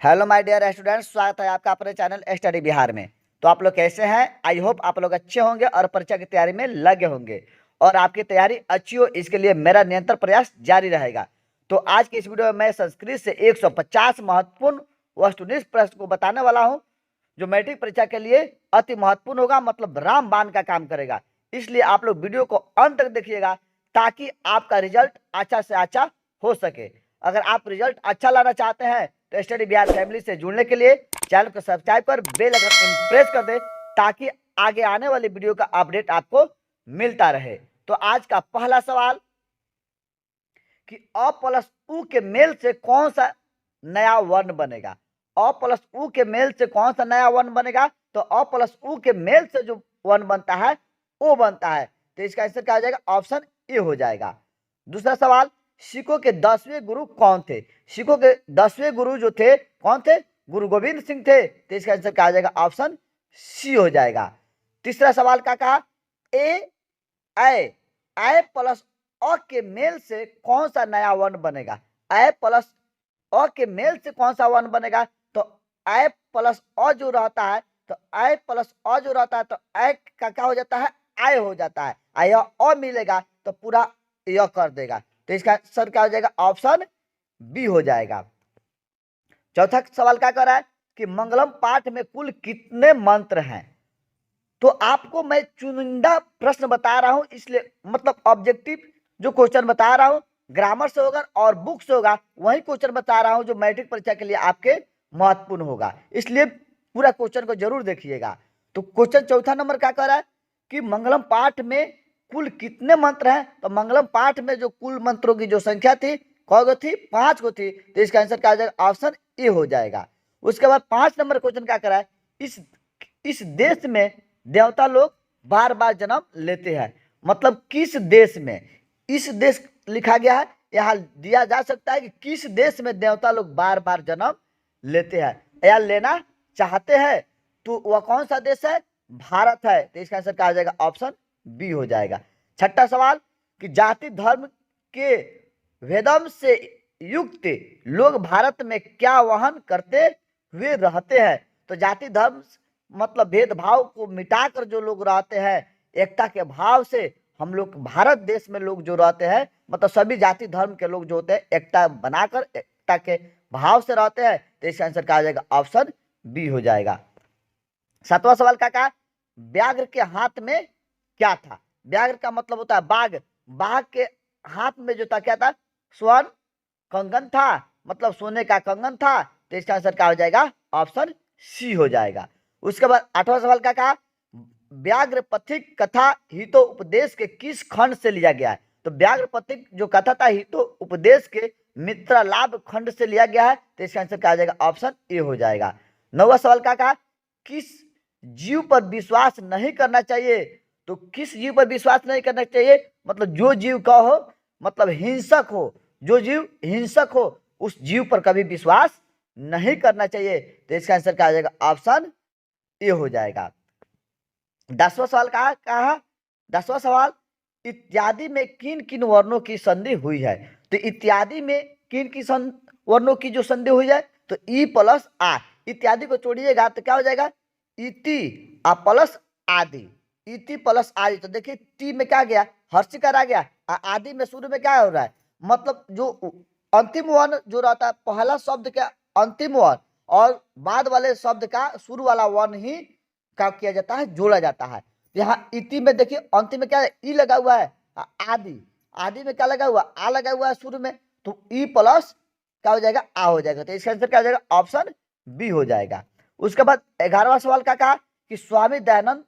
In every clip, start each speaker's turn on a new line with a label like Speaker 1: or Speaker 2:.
Speaker 1: Hello my dear students, स्वागत है आपका अपने चैनल स्टडी बिहार में। तो आप लोग कैसे हैं? आई होप आप लोग अच्छे होंगे और परीक्षा की तैयारी में लगे होंगे और आपकी तैयारी अच्छी हो, इसके लिए मेरा निरंतर प्रयास जारी रहेगा। तो आज की इस वीडियो में मैं संस्कृत से 150 महत्वपूर्ण वस्तुनिष्ठ प्रश्न को बताने वाला हूं, जो मैट्रिक परीक्षा के लिए अति महत्वपूर्ण होगा, मतलब रामबाण का काम करेगा। इसलिए आप लोग वीडियो को अंत तक देखिएगा ताकि आपका रिजल्ट अच्छा से अच्छा हो सके। अगर आप रिजल्ट अच्छा लाना चाहते हैं तो स्टडी बिहार फैमिली से जुड़ने के लिए चैनल को सब्सक्राइब कर बेल आइकन प्रेस कर दे ताकि आगे आने वाली वीडियो का अपडेट आपको मिलता रहे। तो आज का पहला सवाल कि अ प्लस उ के मेल से कौन सा नया वर्ण बनेगा। अ प्लस उ के मेल से कौन सा नया वर्ण बनेगा? तो अ प्लस उ के मेल से जो वर्ण बनता है वो बनता है, तो इसका आंसर क्या हो जाएगा? ऑप्शन ए हो जाएगा। दूसरा सवाल, सिखों के 10वें गुरु कौन थे? सिखों के 10वें गुरु जो थे कौन थे? गुरु गोविंद सिंह थे, तो इसका आंसर क्या हो जाएगा? ऑप्शन सी हो जाएगा। तीसरा सवाल क्या कहा? ए प्लस अ के मेल से कौन सा नया वर्ण बनेगा? ए प्लस अ के मेल से कौन सा वर्ण बनेगा? तो ए प्लस अ जो रहता है, तो ए प्लस अ जो रहता है तो ए का क्या हो जाता है? आय हो जाता है। आय अ मिलेगा तो पूरा य कर देगा, तो इसका आंसर क्या हो जाएगा? ऑप्शन बी हो जाएगा। चौथा सवाल क्या कर रहा है कि मंगलम पाठ में कुल कितने मंत्र हैं? तो आपको मैं चुनिंदा प्रश्न बता रहा हूं, इसलिए मतलब ऑब्जेक्टिव जो क्वेश्चन बता रहा हूं ग्रामर से होगा और बुक से होगा, वही क्वेश्चन बता रहा हूं जो मैट्रिक परीक्षा के लिए आपके महत्वपूर्ण होगा, इसलिए पूरा क्वेश्चन को जरूर देखिएगा। तो क्वेश्चन चौथा नंबर क्या कह रहा है कि मंगलम पाठ में कुल कितने मंत्र हैं? तो मंगलम पाठ में जो कुल मंत्रों की जो संख्या थी कौन थी? 5 को थी, तो इसका आंसर क्या हो जाएगा? ऑप्शन ए हो जाएगा। उसके बाद 5 नंबर क्वेश्चन क्या कर रहा है, इस देश में देवता लोग बार बार जन्म लेते हैं। मतलब किस देश में? इस देश लिखा गया है, यहाँ दिया जा सकता है कि किस देश में देवता लोग बार बार जन्म लेते हैं या लेना चाहते हैं, तो वह कौन सा देश है? भारत है, तो इसका आंसर क्या हो जाएगा? ऑप्शन बी हो जाएगा। छठा सवाल कि जाति धर्म के भेदम से युक्त लोग भारत में क्या वहन करते हुए रहते हैं? तो जाति धर्म मतलब भेदभाव को मिटाकर जो लोग रहते हैं एकता के भाव से, हम लोग भारत देश में लोग जो रहते हैं मतलब सभी जाति धर्म के लोग जो होते हैं एकता बनाकर एकता के भाव से रहते हैं, तो इसका आंसर क्या हो जाएगा? ऑप्शन बी हो जाएगा। सातवां सवाल क्या कहा? व्याघ्र के हाथ में क्या था? व्याघ्र का मतलब होता है बाघ। बाघ के हाथ में जो था क्या था? स्वर्ण कंगन था, मतलब सोने का कंगन था, तो इसका आंसर क्या हो जाएगा? ऑप्शन सी हो जाएगा। उसके बाद 8वां सवाल क्या कहा? व्याघ्र पथिक कथा हितो उपदेश के किस खंड से लिया गया है? तो व्याघ्र पथिक जो कथा था हितो उपदेश के मित्र लाभ खंड से लिया गया है, तो इसका आंसर क्या हो जाएगा? ऑप्शन ए हो जाएगा। 9वां सवाल क्या कहा? किस जीव पर विश्वास नहीं करना चाहिए? तो किस जीव पर विश्वास नहीं करना चाहिए? मतलब जो जीव का हो, मतलब हिंसक हो, जो जीव हिंसक हो उस जीव पर कभी विश्वास नहीं करना चाहिए, तो इसका आंसर क्या हो जाएगा? ऑप्शन ए हो जाएगा। 10वां सवाल कहा? 10वां सवाल, इत्यादि में किन किन वर्णों की संधि हुई है? तो इत्यादि में किन किन वर्णों की जो संधि हुई है? तो ई प्लस आ, इत्यादि को छोड़िएगा तो क्या हो जाएगा? इति आ प्लस आदि, इति प्लस आदि। तो देखिए टी में क्या गया? हर्षिकार आ गया, आदि में शुरू में क्या हो रहा है? मतलब जो अंतिम वर्ण जो रहता है पहला शब्द का अंतिम वर्ण और बाद वाले शब्द का शुरू वाला वर्ण ही क्या किया जाता है? जोड़ा जाता है। यहाँ इति में देखिए अंतिम में क्या है? ई लगा हुआ है, आदि, आदि में क्या लगा हुआ? आ लगा हुआ है शुरू में, तो ई प्लस क्या हो जाएगा? आ हो जाएगा, तो इसका आंसर क्या हो जाएगा? ऑप्शन बी हो जाएगा। उसके बाद 11वां सवाल क्या कहा कि स्वामी दयानंद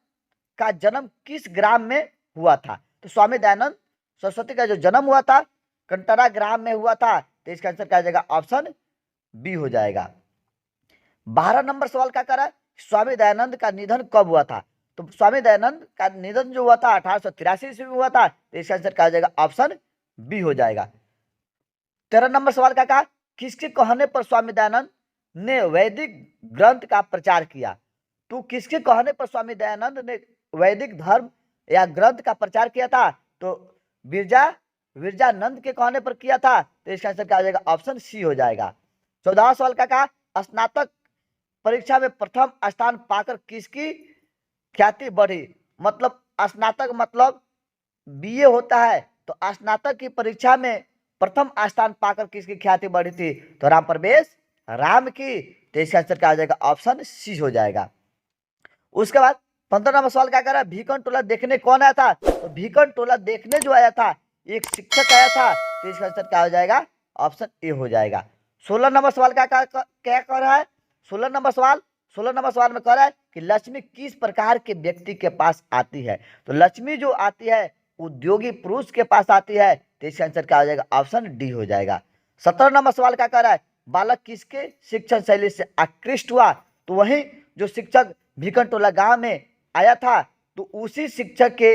Speaker 1: का जन्म किस ग्राम में हुआ था? तो स्वामी दयानंद सरस्वती का जो जन्म हुआ था कंटरा ग्राम में हुआ था, तो इसका आंसर क्या हो जाएगा? ऑप्शन बी हो जाएगा। 12 नंबर सवाल क्या कर रहा है? स्वामी दयानंद का निधन कब हुआ था? तो स्वामी दयानंद का निधन जो हुआ था 1883 ईस्वी में हुआ था, तो इसका आंसर क्या हो जाएगा? ऑप्शन बी हो जाएगा। 13 नंबर सवाल क्या कहा? किसके कहने पर स्वामी दयानंद ने वैदिक ग्रंथ का प्रचार किया? तो किसके कहने पर स्वामी दयानंद ने वैदिक धर्म या ग्रंथ का प्रचार किया था? तो विरजानंद के कहने पर किया था, तो इसका आंसर क्या हो जाएगा? ऑप्शन सी हो जाएगा। 14वां सवाल क्या कहा? स्नातक परीक्षा में प्रथम स्थान पाकर किसकी ख्याति बढ़ी? मतलब स्नातक मतलब बीए होता है, तो स्नातक की परीक्षा में प्रथम स्थान पाकर किसकी ख्याति बढ़ी थी? तो राम प्रवेश राम की। तो इसका आंसर क्या हो जाएगा? ऑप्शन सी हो जाएगा। उसके बाद 15 नंबर सवाल क्या कर रहा है? भीकन टोला देखने कौन आया था? तो भीकन टोला देखने जो आया था एक शिक्षक आया था। तो इसका आंसर क्या हो जाएगा? ऑप्शन ए हो जाएगा। 16 नंबर सवाल क्या कर रहा है? 16 नंबर सवाल में कह रहा है कि लक्ष्मी किस प्रकार के व्यक्ति के पास आती है? तो लक्ष्मी जो आती है उद्योगी पुरुष के पास आती है। तो इसका आंसर क्या हो जाएगा? ऑप्शन डी हो जाएगा। 17 नंबर सवाल क्या कर रहा है? बालक किसके शिक्षण शैली से आकृष्ट हुआ? तो वही जो शिक्षक भीकन टोला गांव में आया था, तो उसी शिक्षक के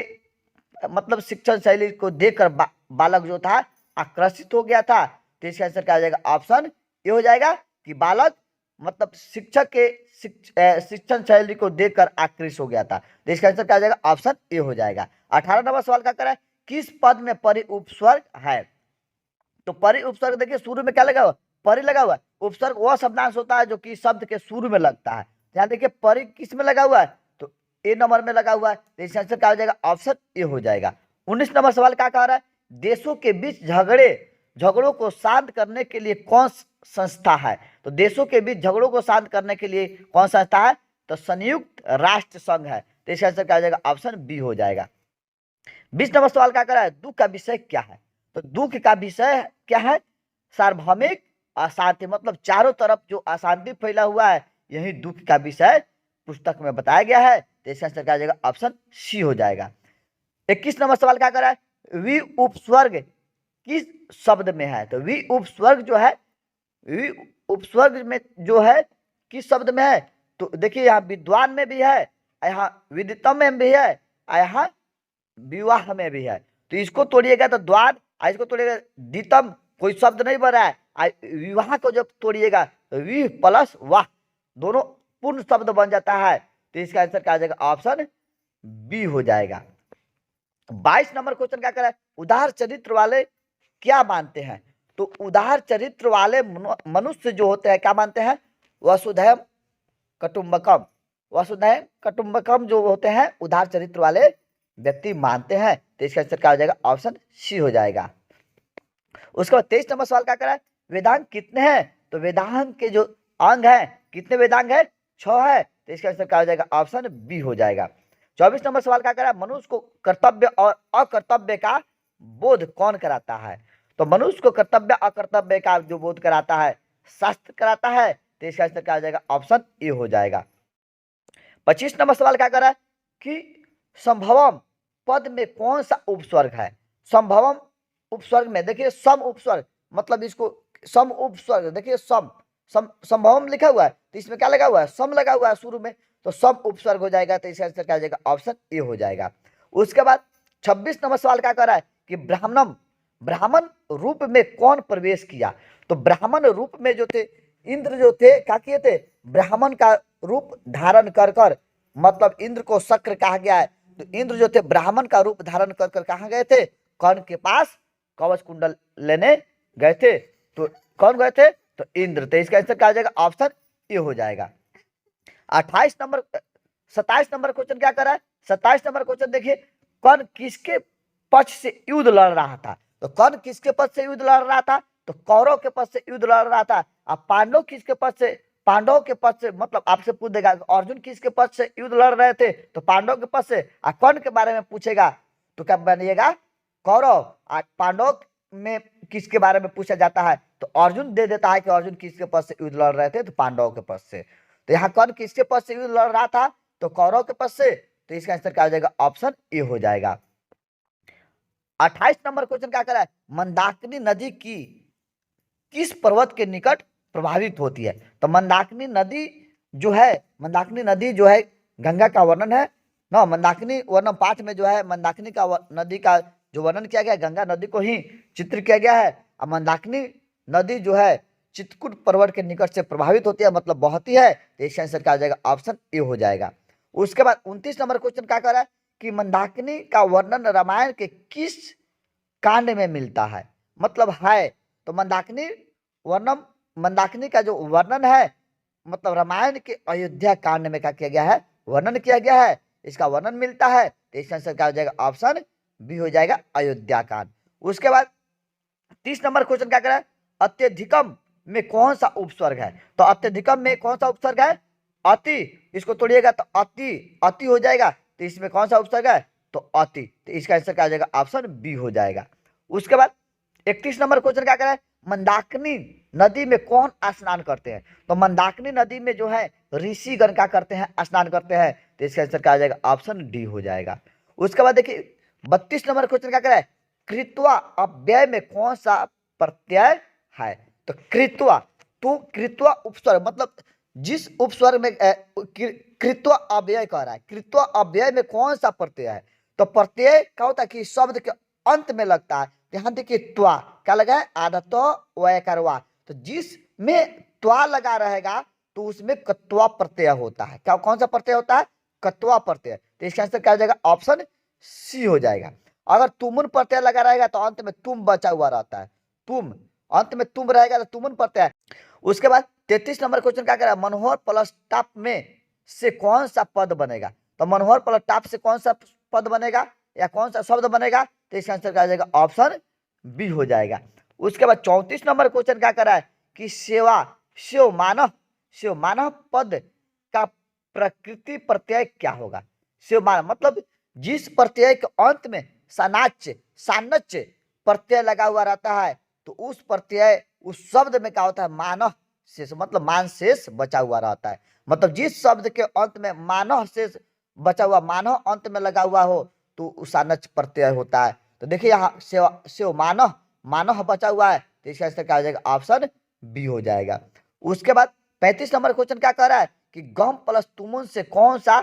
Speaker 1: मतलब शिक्षण शैली को देखकर बालक जो था आकर्षित हो गया था। तो इसका आंसर क्या हो जाएगा? ऑप्शन ये हो जाएगा कि बालक मतलब शिक्षक के शिक्षण शैली को देखकर आकृष्ट हो गया था। तो इसका आंसर क्या हो जाएगा? ऑप्शन ए हो जाएगा। 18 नंबर सवाल क्या कर रहा है? किस पद में परि उपस्वर्ग है? तो परि उपसर्ग देखिए शुरू में क्या लगा हुआ? परि लगा हुआ है। उपसर्ग वह शब्दांश होता है जो कि शब्द के शुरू में लगता है। यहाँ देखिए परि किस में लगा हुआ है? तो ए नंबर में लगा हुआ है। तो इसका आंसर क्या हो जाएगा? ऑप्शन ए हो जाएगा। 19 नंबर सवाल क्या कह रहा है? देशों के बीच झगड़ों को शांत करने के लिए कौन संस्था है? तो देशों के बीच झगड़ों को शांत करने के लिए कौन संस्था है? तो संयुक्त राष्ट्र संघ है। तो इसका आंसर क्या हो जाएगा? ऑप्शन बी हो जाएगा। 20 नंबर सवाल क्या कर रहा है? दुख का विषय क्या है? तो दुख का विषय क्या है? सार्वभौमिक अशांति, मतलब चारों तरफ जो अशांति फैला हुआ है यही दुख का विषय पुस्तक में बताया गया है। तो इसका आंसर क्या हो जाएगा? ऑप्शन सी हो जाएगा। 21 नंबर सवाल क्या कर रहा है? वि उपस्वर्ग किस शब्द में है? तो वि उपस्वर्ग जो है, वि उपस्वर्ग में जो है किस शब्द में है? तो देखिए यहाँ विद्वान में भी है, यहाँ विदितम में भी है, यहाँ विवाह में भी है। तो इसको तोड़िएगा तो द्वार, इसको तोड़िएगा दितम, कोई शब्द नहीं बन रहा है। विवाह को जब तोड़िएगा तो वि प्लस वाह दोनों पूर्ण शब्द बन जाता है। तो इसका आंसर क्या आ जाएगा? ऑप्शन बी हो जाएगा। 22 नंबर क्वेश्चन क्या कर रहा है? उदार चरित्र वाले क्या मानते हैं? तो उदार चरित्र वाले मनुष्य जो होते हैं क्या मानते हैं? वसुधैव कुटुंबकम, वसुधैव कुटुंबकम जो होते हैं उदार चरित्र वाले व्यक्ति मानते हैं। तो इसका आंसर क्या हो जाएगा? ऑप्शन सी हो जाएगा। उसके बाद 23 नंबर सवाल क्या कर रहा है? वेदांग कितने हैं? तो वेदांग के जो अंग है कितने वेदांग है? 6 है। तो इसका आंसर क्या हो जाएगा? ऑप्शन बी हो जाएगा। 24 नंबर सवाल क्या कर रहा है? मनुष्य को कर्तव्य और अकर्तव्य का बोध कौन कराता है? तो मनुष्य को कर्तव्य अकर्तव्य का जो बोध कराता है शास्त्र कराता है। तो इसका आंसर क्या हो जाएगा? ऑप्शन ए हो जाएगा। 25 नंबर सवाल क्या कर रहा है कि संभवम पद में कौन सा उपस्वर्ग है? संभवम उपस्वर्ग में देखिए सम उपस्वर्ग, मतलब इसको सम उपस्वर्ग, देखिए सम संभवम लिखा हुआ है तो इसमें क्या लगा हुआ है? सम लगा हुआ है शुरू में, तो सम उपस्वर्ग हो जाएगा। तो इसका आंसर क्या हो जाएगा? ऑप्शन ए हो जाएगा। उसके बाद 26 नंबर सवाल क्या कर रहा है कि ब्राह्मण रूप में कौन प्रवेश किया? तो ब्राह्मण रूप में जो थे इंद्र जो थे क्या किए थे? ब्राह्मण का रूप धारण कर कर, मतलब इंद्र को शक्र कहा गया है। तो इंद्र जो थे ब्राह्मण का रूप धारण कर कर कहाँ गए थे? कर्ण के पास कवच कुंडल लेने गए थे। तो कौन गए थे? तो इंद्र। तो इसका आंसर क्या हो जाएगा? ऑप्शन ए हो जाएगा। 27 नंबर क्वेश्चन क्या कर रहा है? 27 नंबर क्वेश्चन देखिए, कर्ण किसके पक्ष से युद्ध लड़ रहा था? तो कर्ण किसके पक्ष से युद्ध लड़ रहा था? तो कौरव के पक्ष से युद्ध लड़ रहा था। अब पांडव किसके पक्ष से? पांडव के पक्ष से, मतलब आपसे पूछ देगा अर्जुन किसके पक्ष से युद्ध लड़ रहे थे? तो पांडव के पक्ष से। कर्ण के बारे में पूछेगा तो क्या बनिएगा? कौरव। पांडव में किसके बारे में पूछा जाता है तो अर्जुन दे देता है कि अर्जुन किसके पक्ष से युद्ध लड़ रहे थे? तो पांडव के पक्ष से। तो यहाँ कर्ण किसके पक्ष से युद्ध लड़ रहा था? तो कौरव के पक्ष से। तो इसका आंसर क्या हो जाएगा? ऑप्शन ए हो जाएगा। 28 नंबर क्वेश्चन क्या कर रहा है? मंदाकिनी नदी की किस पर्वत के निकट प्रभावित होती है? तो मंदाकिनी नदी जो है गंगा का वर्णन है ना। मंदाकिनी वर्णन पाठ में जो है मंदाकिनी का नदी का जो वर्णन किया गया गंगा नदी को ही चित्र किया गया है। अब मंदाकिनी नदी जो है चित्रकूट पर्वत के निकट से प्रभावित होती है, मतलब बहती है। तो इसका आंसर क्या हो जाएगा? ऑप्शन ए हो जाएगा। उसके बाद 29 नंबर क्वेश्चन क्या कर रहा है कि मंदाकिनी का वर्णन रामायण के किस कांड में मिलता है? मतलब है तो मंदाकिनी का जो वर्णन है मतलब रामायण के अयोध्या कांड में क्या किया गया है, वर्णन किया गया है, इसका वर्णन मिलता है, तो इसका आंसर क्या हो जाएगा, ऑप्शन बी हो जाएगा, अयोध्या कांड। उसके बाद 30 नंबर क्वेश्चन क्या करा है, अत्यधिकम में कौन सा उपसर्ग है, तो अत्यधिकम में कौन सा उपसर्ग है, अति, इसको तोड़िएगा तो अति, अति हो जाएगा, तो इसमें कौन सा उपसर्ग है, तो अति, तो इसका आंसर क्या हो जाएगा, ऑप्शन बी हो जाएगा। उसके बाद 31 नंबर क्वेश्चन क्या करा है, मंदाकिनी नदी में कौन स्नान करते हैं, तो मंदाकिनी नदी में जो है ऋषिगण क्या करते हैं, स्नान करते हैं, तो इसका आंसर क्या हो जाएगा, ऑप्शन डी हो जाएगा। उसके बाद देखिए 32 नंबर क्वेश्चन क्या करा है, कृत्वा अव्यय में कौन सा प्रत्यय है, तो कृत्वा, तो कृत्वा उपस्वर्ग मतलब जिस उपस्वर्ग में कृत्वा अव्यय कह रहा है, कृत्वा अव्यय में कौन सा प्रत्यय है, तो प्रत्यय क्या होता है कि शब्द के अंत में लगता है, ध्यान देखिए त्वा क्या लगा है, आदतो वयकरवा, तो जिसमें त्वा लगा रहेगा तो उसमें कत्वा प्रत्यय होता है, क्या कौन सा प्रत्यय होता है, कत्वा प्रत्यय, तो इसका आंसर क्या हो जाएगा, ऑप्शन सी हो जाएगा। अगर तुमुन प्रत्यय लगा रहेगा तो अंत में तुम बचा हुआ रहता है, तुम, अंत में तुम रहेगा तो तुमुन प्रत्यय। उसके बाद 33 नंबर क्वेश्चन क्या करेगा, मनोहर प्लस टाप में से कौन सा पद बनेगा, तो मनोहर प्लस टाप से कौन सा पद बनेगा या कौन सा शब्द बनेगा, तो इसका आंसर क्या हो जाएगा, ऑप्शन बी हो जाएगा। उसके बाद 34 नंबर क्वेश्चन क्या कर रहा है कि सेवा शिव मानव पद का प्रकृति प्रत्यय क्या होगा, शिव मानव मतलब जिस प्रत्यय के अंत में सनाच्य सान्नच्य प्रत्यय लगा हुआ रहता है, तो उस प्रत्यय उस शब्द में क्या होता है, मानव शेष मतलब मान शेष बचा हुआ रहता है, मतलब जिस शब्द के अंत में मानव शेष बचा हुआ, मानव अंत में लगा हुआ हो तो उसानच प्रत्यय होता है। तो देखिए यहाँ शिव मानव मानव बचा हुआ है, तो इसका आंसर क्या हो जाएगा, ऑप्शन बी हो जाएगा। उसके बाद 35 नंबर क्वेश्चन क्या कह रहा है कि गम प्लस तुमुन से कौन सा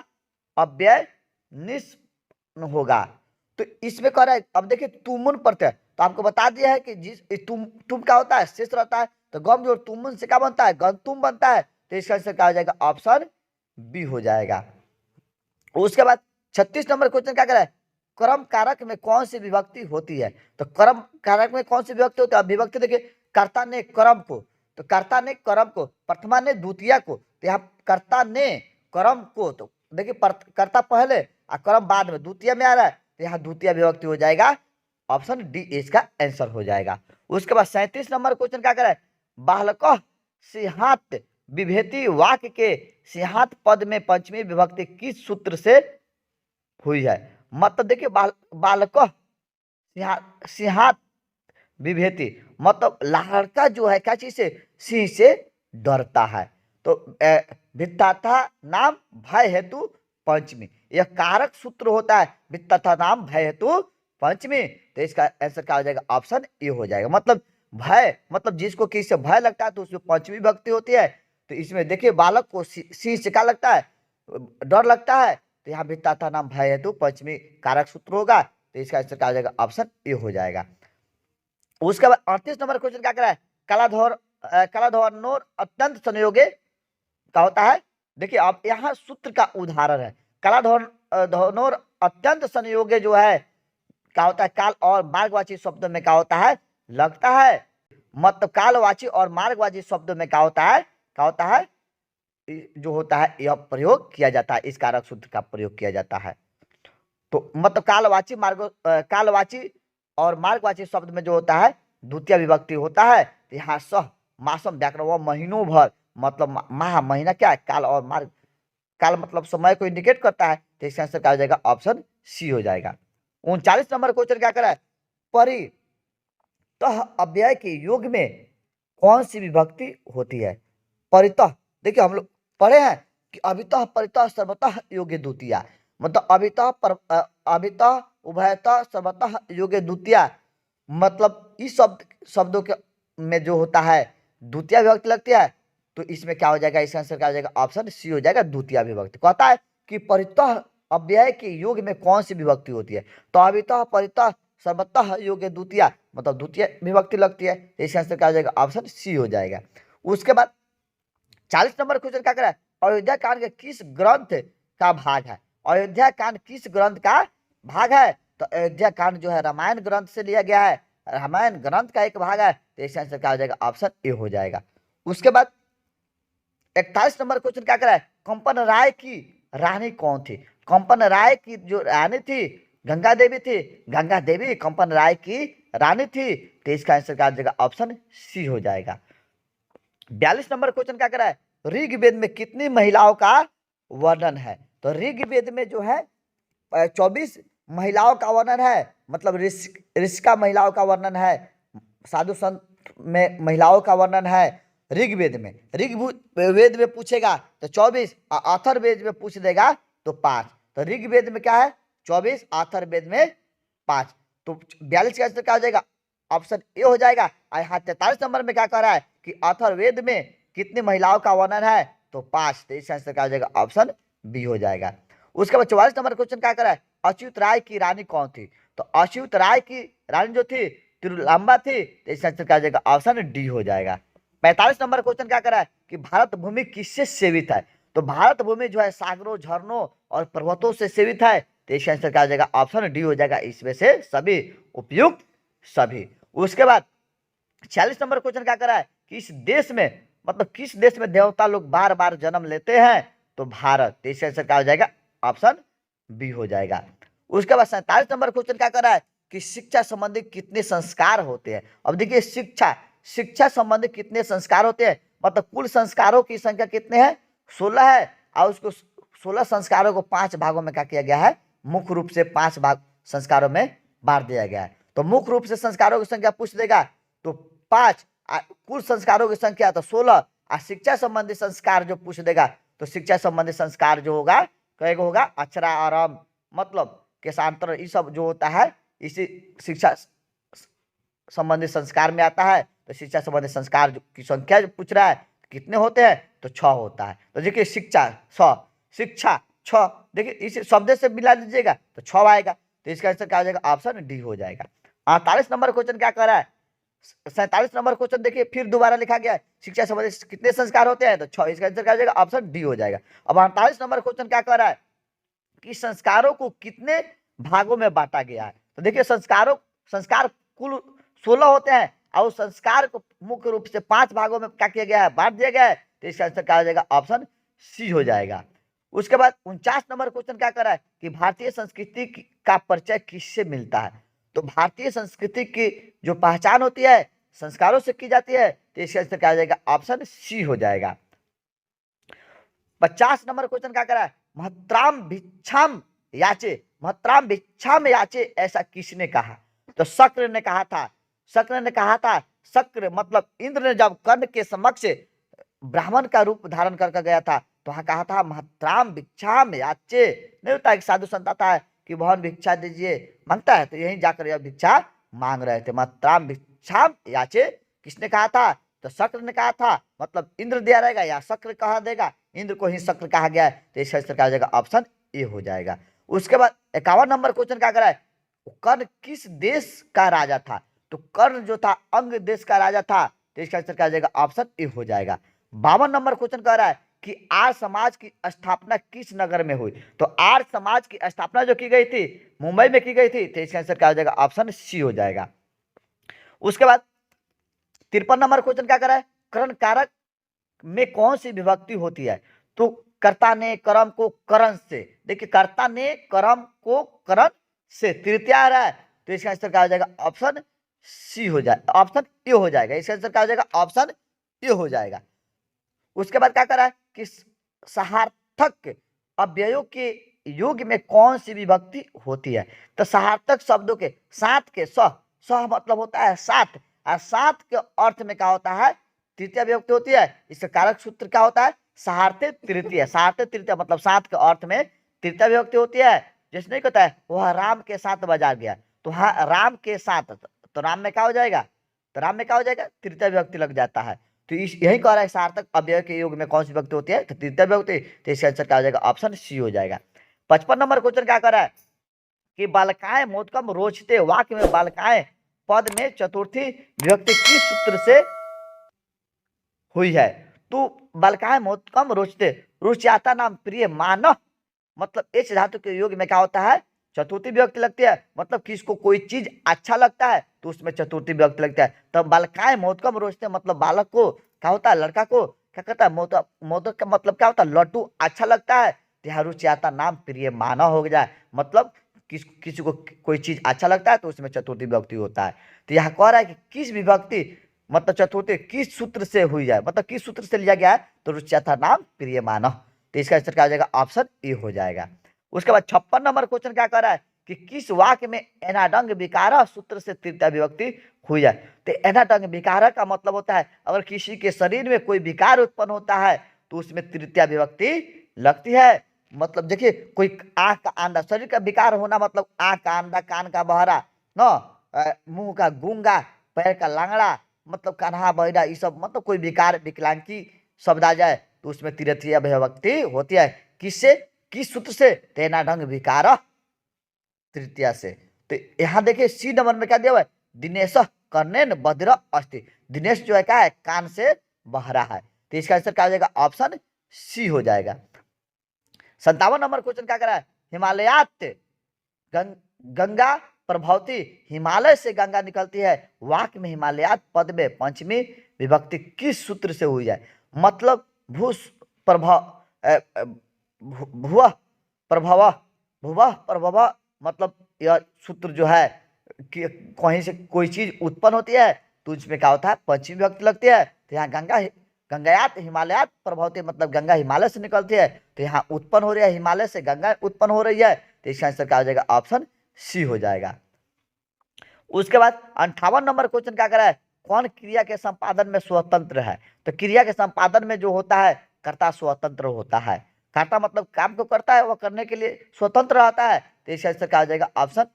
Speaker 1: अव्यय निष्पन्न होगा, तो इसमें कह रहा है, अब देखिए तुमुन प्रत्यय तो आपको बता दिया है कि जिस तुम क्या होता है, शेष रहता है, तो गम जो तुमुन से क्या बनता है, गंतुम बनता है, तो इसका आंसर क्या हो जाएगा, ऑप्शन बी हो जाएगा। उसके बाद 36 नंबर क्वेश्चन क्या कर रहा है, कर्म कारक में कौन सी विभक्ति होती है, तो कर्म कारक में कौन सी विभक्ति होती है, विभक्ति देखिए, कर्ता ने कर्म को, तो कर्ता ने कर्म को, प्रथमा ने द्वितीय को, तो यहाँ कर्ता ने कर्म को, तो देखिए कर्ता पहले और कर्म बाद में द्वितीय में आ रहा है, तो यहाँ द्वितीय विभक्ति हो जाएगा, ऑप्शन डी इसका आंसर हो जाएगा। उसके बाद 37 नंबर क्वेश्चन क्या कर रहा है, बालक सिंहात विभेति वाक्य के सिंहात पद में पंचमी विभक्ति किस सूत्र से हुई है, मतलब देखिए बालक सिंहात विभेति मतलब लड़का जो है क्या चीज से, सिंह से डरता है, तो भित्ताथा नाम भय हेतु पंचमी, यह कारक सूत्र होता है, भित्ताथा नाम भय हेतु पंचमी, तो इसका आंसर क्या हो जाएगा, ऑप्शन ए हो जाएगा। मतलब भय मतलब जिसको किसी से भय लगता है तो उसमें पंचमी विभक्ति होती है, तो इसमें देखिए बालक को सिंह से क्या लगता है, डर लगता है, तो यहाँ भित्ताथा नाम भय हेतु पंचमी कारक सूत्र होगा, तो इसका आंसर क्या हो जाएगा, ऑप्शन ए हो जाएगा। उसके बाद 38 नंबर क्वेश्चन क्या करा है, कलाधर नोर अत्यंत संयोगे क्या होता है, देखिए आप यहाँ सूत्र का उदाहरण है, कलाधर अत्यंत संयोगे जो है क्या होता है, काल और मार्गवाची शब्दों में क्या होता है, लगता है, मतलब कालवाची और मार्गवाची शब्दों में क्या होता है जो होता है यह प्रयोग किया जाता है, इस कारक सूत्र का प्रयोग किया जाता है, तो मतलब कालवाची और मार्गवाची शब्द में जो होता है द्वितीय विभक्ति होता है, तो यहाँ सह मासम व्याकरण व महीनों भर मतलब माह महीना क्या है, काल और मार्ग, काल मतलब समय को इंडिकेट करता है, तो इसका आंसर क्या हो जाएगा, ऑप्शन सी हो जाएगा। 39 नंबर क्वेश्चन क्या करा है, परितः अव्यय के योग में कौन सी विभक्ति होती है, परितः देखिए हम लोग पढ़े हैं कि अभितः परितः सर्वतः योग्य द्वितीया, मतलब अभितः उभयतः सर्वतः योग्य द्वितीया, मतलब इस शब्दों के में जो होता है द्वितीय विभक्ति लगती है, तो इसमें क्या हो जाएगा, इसका आंसर क्या हो जाएगा, ऑप्शन सी हो जाएगा, द्वितीय विभक्ति। कहता है कि परितः अव्यय के योग में कौन सी विभक्ति होती है, तो अभितः परितः सर्वतः योग्य द्वितीया मतलब द्वितीय विभक्ति लगती है, तो इसका आंसर क्या हो जाएगा, ऑप्शन सी हो जाएगा। उसके बाद 40 नंबर क्वेश्चन क्या कर रहा है, अयोध्या कांड के किस ग्रंथ का भाग है, अयोध्या कांड किस ग्रंथ का भाग है, तो अयोध्या कांड जो है रामायण ग्रंथ से लिया गया है, रामायण ग्रंथ का एक भाग है, तो इसका आंसर क्या हो जाएगा, ऑप्शन ए हो जाएगा। उसके बाद 41 नंबर क्वेश्चन क्या करा है, कंपन राय की रानी कौन थी? कंपन राय की जो रानी थी गंगा देवी थी, गंगा देवी कंपन राय की रानी थी। तो इसका आंसर क्या हो जाएगा, ऑप्शन सी हो जाएगा। 42 नंबर क्वेश्चन क्या करा है, ऋग्वेद में कितनी महिलाओं का वर्णन है? तो ऋग्वेद में जो है 24 महिलाओं का वर्णन है, मतलब ऋषिका महिलाओं का वर्णन है, साधु संत में महिलाओं का वर्णन है ऋग्वेद में। ऋग्वेद में पूछेगा तो 24, अथर्ववेद में पूछ देगा तो 5। तो ऋग्वेद में क्या है 24, अथर्ववेद में 5। तो 42 का आंसर क्या हो जाएगा, ऑप्शन ए हो जाएगा। यहाँ 43 नंबर में क्या कह रहा है कि अथर्ववेद में कितनी महिलाओं का वर्णन है, तो 5। तो इसका आंसर क्या हो जाएगा, ऑप्शन बी हो जाएगा। उसके बाद 44 नंबर क्वेश्चन क्या कर रहा है, अच्युत राय की रानी कौन थी? तो अच्युत राय की रानी जो थी तिरुलांबा थी। तो इसका आंसर क्या हो जाएगा, ऑप्शन डी हो जाएगा। 45 नंबर क्वेश्चन क्या कर रहा है कि भारत भूमि किससे सेवित है? तो भारत भूमि जो है सागरों, झरनों और पर्वतों से सेवित है। तो इसका आंसर क्या हो जाएगा, ऑप्शन डी हो जाएगा, इसमें से सभी उपयुक्त सभी। उसके बाद 46 नंबर क्वेश्चन क्या कर रहा है कि इस देश में, मतलब किस देश में देवता लोग बार बार जन्म लेते हैं? तो भारत। तो इसका आंसर क्या हो जाएगा, ऑप्शन बी हो जाएगा। उसके बाद 47 नंबर क्वेश्चन क्या कर रहा है कि शिक्षा संबंधी कितने संस्कार होते हैं? अब देखिए शिक्षा संबंधी कितने संस्कार होते हैं, मतलब कुल संस्कारों की संख्या कितने हैं, 16 है। और उसको 16 संस्कारों को 5 भागों में क्या किया गया है, मुख्य रूप से 5 भाग संस्कारों में बांट दिया गया है। तो मुख्य रूप से संस्कारों की संख्या पूछ देगा तो 5, कुल संस्कारों की संख्या तो 16, और शिक्षा संबंधी संस्कार जो पूछ देगा तो शिक्षा संबंधी संस्कार जो होगा कएगो होगा, अक्षरा आरंभ मतलब केशांतर, ये सब जो होता है इसी शिक्षा संबंधी संस्कार में आता है। तो शिक्षा संबंधी संस्कार की संख्या जो पूछ रहा है कितने होते हैं, तो 6 होता है। तो देखिए शिक्षा 6, शिक्षा 6, देखिए इस शब्द से मिला दीजिएगा तो 6 आएगा। तो इसका आंसर क्या हो जाएगा, ऑप्शन डी हो जाएगा। 48 नंबर क्वेश्चन क्या कर रहा है, 47 नंबर क्वेश्चन देखिए फिर दोबारा लिखा गया है, शिक्षा संबंधी कितने संस्कार होते हैं, तो 6। इसका आंसर क्या हो जाएगा, ऑप्शन डी हो जाएगा। अब 48 नंबर क्वेश्चन क्या कर रहा है कि संस्कारों को कितने भागों में बांटा गया है? तो देखिए संस्कार कुल 16 होते हैं और उस संस्कार को मुख्य रूप से 5 भागों में क्या किया गया है, बांट दिया गया है। तो इसका आंसर क्या हो जाएगा, ऑप्शन सी हो जाएगा। उसके बाद 49 नंबर क्वेश्चन क्या कर रहा है कि भारतीय संस्कृति का परिचय किससे मिलता है? तो भारतीय संस्कृति की जो पहचान होती है संस्कारों से की जाती है। तो इसका आंसर क्या हो जाएगा, ऑप्शन सी हो जाएगा। 50 नंबर क्वेश्चन क्या कर रहा है, महत्राम भिक्षाम याचे, महत्राम भिक्षाम याचे ऐसा किसने कहा? तो शक्र ने कहा था। शक्र ने कहा था, शक्र मतलब इंद्र ने जब कर्ण के समक्ष ब्राह्मण का रूप धारण करके गया था तो वहां कहा था महत्राम भिक्षाम याचे। नहीं होता एक साधु संत आता है कि भगवान भिक्षा दीजिए, मांगता है तो यहीं जाकर यह भिक्षा मांग रहे थे, महत्राम भिक्षाम याचे किसने कहा था? तो शक्र ने कहा था, मतलब इंद्र दिया रहेगा या शक्र कहा देगा, इंद्र को ही शक्र कहा गया है। तो इसका आंसर क्या हो जाएगा, ऑप्शन ए हो जाएगा। उसके बाद 51 नंबर क्वेश्चन क्या करा है, कर्ण किस देश का राजा था? तो कर्ण जो था अंग देश का राजा था। तो इसका आंसर क्या हो जाएगा, ऑप्शन ए हो जाएगा। 52 नंबर क्वेश्चन कह रहा है कि आर्य समाज की स्थापना किस नगर में हुई? तो आर्य समाज की स्थापना जो की गई थी मुंबई में की गई थी। तो इसका आंसर क्या हो जाएगा, ऑप्शन सी हो जाएगा। उसके बाद 53 नंबर क्वेश्चन क्या कर रहा है, करण कारक में कौन सी विभक्ति होती है? तो कर्ता ने कर्म को करण से, देखिए कर्ता ने कर्म को करण से तृतीया आ रहा है। तो इसका आंसर क्या हो जाएगा, ऑप्शन सी हो जाएगा, ऑप्शन ए हो जाएगा। इसका आंसर क्या हो जाएगा, ऑप्शन ए हो जाएगा। उसके बाद क्या कर रहा है कि सहार्थक अव्ययों के योग में कौन सी विभक्ति होती है? तो सहार्थक शब्दों के साथ के सह मतलब होता है साथ, और साथ के अर्थ में क्या होता है, तृतीय विभक्ति होती है। इसका कारक सूत्र क्या होता है, सहार्थे तृतीय। सहार्थे तृतीय मतलब साथ के अर्थ में तृतीय विभक्ति होती है। जैसे नहीं कहता है वह राम के साथ बाजार गया, तो हाँ राम के साथ, तो राम में क्या हो जाएगा, तो राम में क्या हो जाएगा, तृतीय विभक्ति लग जाता है। तो यही कह रहा है सार्थक अव्यय के योग में कौन सी विभक्ति होती है, तो तृतीय विभक्ति। तो इसका आंसर क्या हो जाएगा, ऑप्शन सी हो जाएगा। 55 नंबर क्वेश्चन क्या कर रहा है कि बालकाएं मोदकम रोचते वाक्य में बालकाएं पद में चतुर्थी विभक्ति किस सूत्र से हुई है? तो बालकाएं मोदकम रोचते, रुचियाता नाम प्रिय मानव मतलब एच धातु के योग में क्या होता है, चतुर्थी विभक्ति लगती है। मतलब किसको कोई चीज अच्छा लगता है तो उसमें चतुर्थी विभक्ति लगता है। तब बालकाएं मोदकम रोचते मतलब बालक को क्या होता है, लड़का को क्या करता है, मोदक, मोदक का मतलब क्या होता है, लड्डू अच्छा लगता है तो यहाँ रुचियाता नाम प्रिय माना हो जाए, मतलब किसी को कोई चीज अच्छा लगता है तो उसमें चतुर्थी विभक्ति होता है। तो यहाँ कह रहा है कि किस विभक्ति मतलब चतुर्थी किस सूत्र से हुई जाए, मतलब किस सूत्र से लिया गया है, तो रुचियाता नाम प्रिय माना। तो इसका आंसर क्या हो जाएगा, ऑप्शन ए हो जाएगा। उसके बाद 56 नंबर क्वेश्चन क्या कर रहा है कि किस वाक्य में एनाडंग विकार सूत्र से तृतीया विभक्ति हुई है। तो एनाडंग विकार का मतलब होता है अगर किसी के शरीर में कोई विकार उत्पन्न होता है तो उसमें तृतीया विभक्ति लगती है। मतलब देखिए कोई आंख का अंधा, शरीर का विकार होना मतलब आंख का अंधा, कान का बहरा न, मुंह का गूंगा, पैर का लांगड़ा, मतलब कान्हा बहिरा, ये सब मतलब कोई विकार विकलांगी शब्द आ जाए तो उसमें तृतीया विभक्ति होती है। किससे, किस सूत्र से, तेनाडंग विकार तृतीया से। तो यहाँ देखिए सी नंबर में क्या दिया हुआ है, दिनेश कर्णेन बधिर अस्ति। दिनेश जो है क्या है, कान से बहरा है। तो इसका आंसर क्या हो जाएगा, ऑप्शन सी हो जाएगा। 57 नंबर क्वेश्चन क्या करा है, हिमालयात गंगा प्रभावती, हिमालय से गंगा निकलती है, वाक्य में हिमालयात पद में पंचमी विभक्ति किस सूत्र से हुई है। मतलब भू प्रभाव, भुव प्रभव, भुव प्रभव, मतलब यह सूत्र जो है कि कहीं से कोई चीज उत्पन्न होती है तो उसमें क्या होता है, पंचमी विभक्ति लगती है। तो यहाँ गंगा, गंगायात हिमालयात प्रभावती मतलब गंगा हिमालय से निकलती है, तो यहाँ उत्पन्न हो रही है, हिमालय से गंगा उत्पन्न हो रही है। तो इसका आंसर क्या हो जाएगा, ऑप्शन सी हो जाएगा। उसके बाद 58 नंबर क्वेश्चन क्या करा है, कौन क्रिया के संपादन में स्वतंत्र है। तो क्रिया के संपादन में जो होता है कर्ता स्वतंत्र होता है। कर्ता मतलब काम को करता है, वह करने के लिए स्वतंत्र रहता है। तो इसका आंसर क्या हो जाएगा, ऑप्शन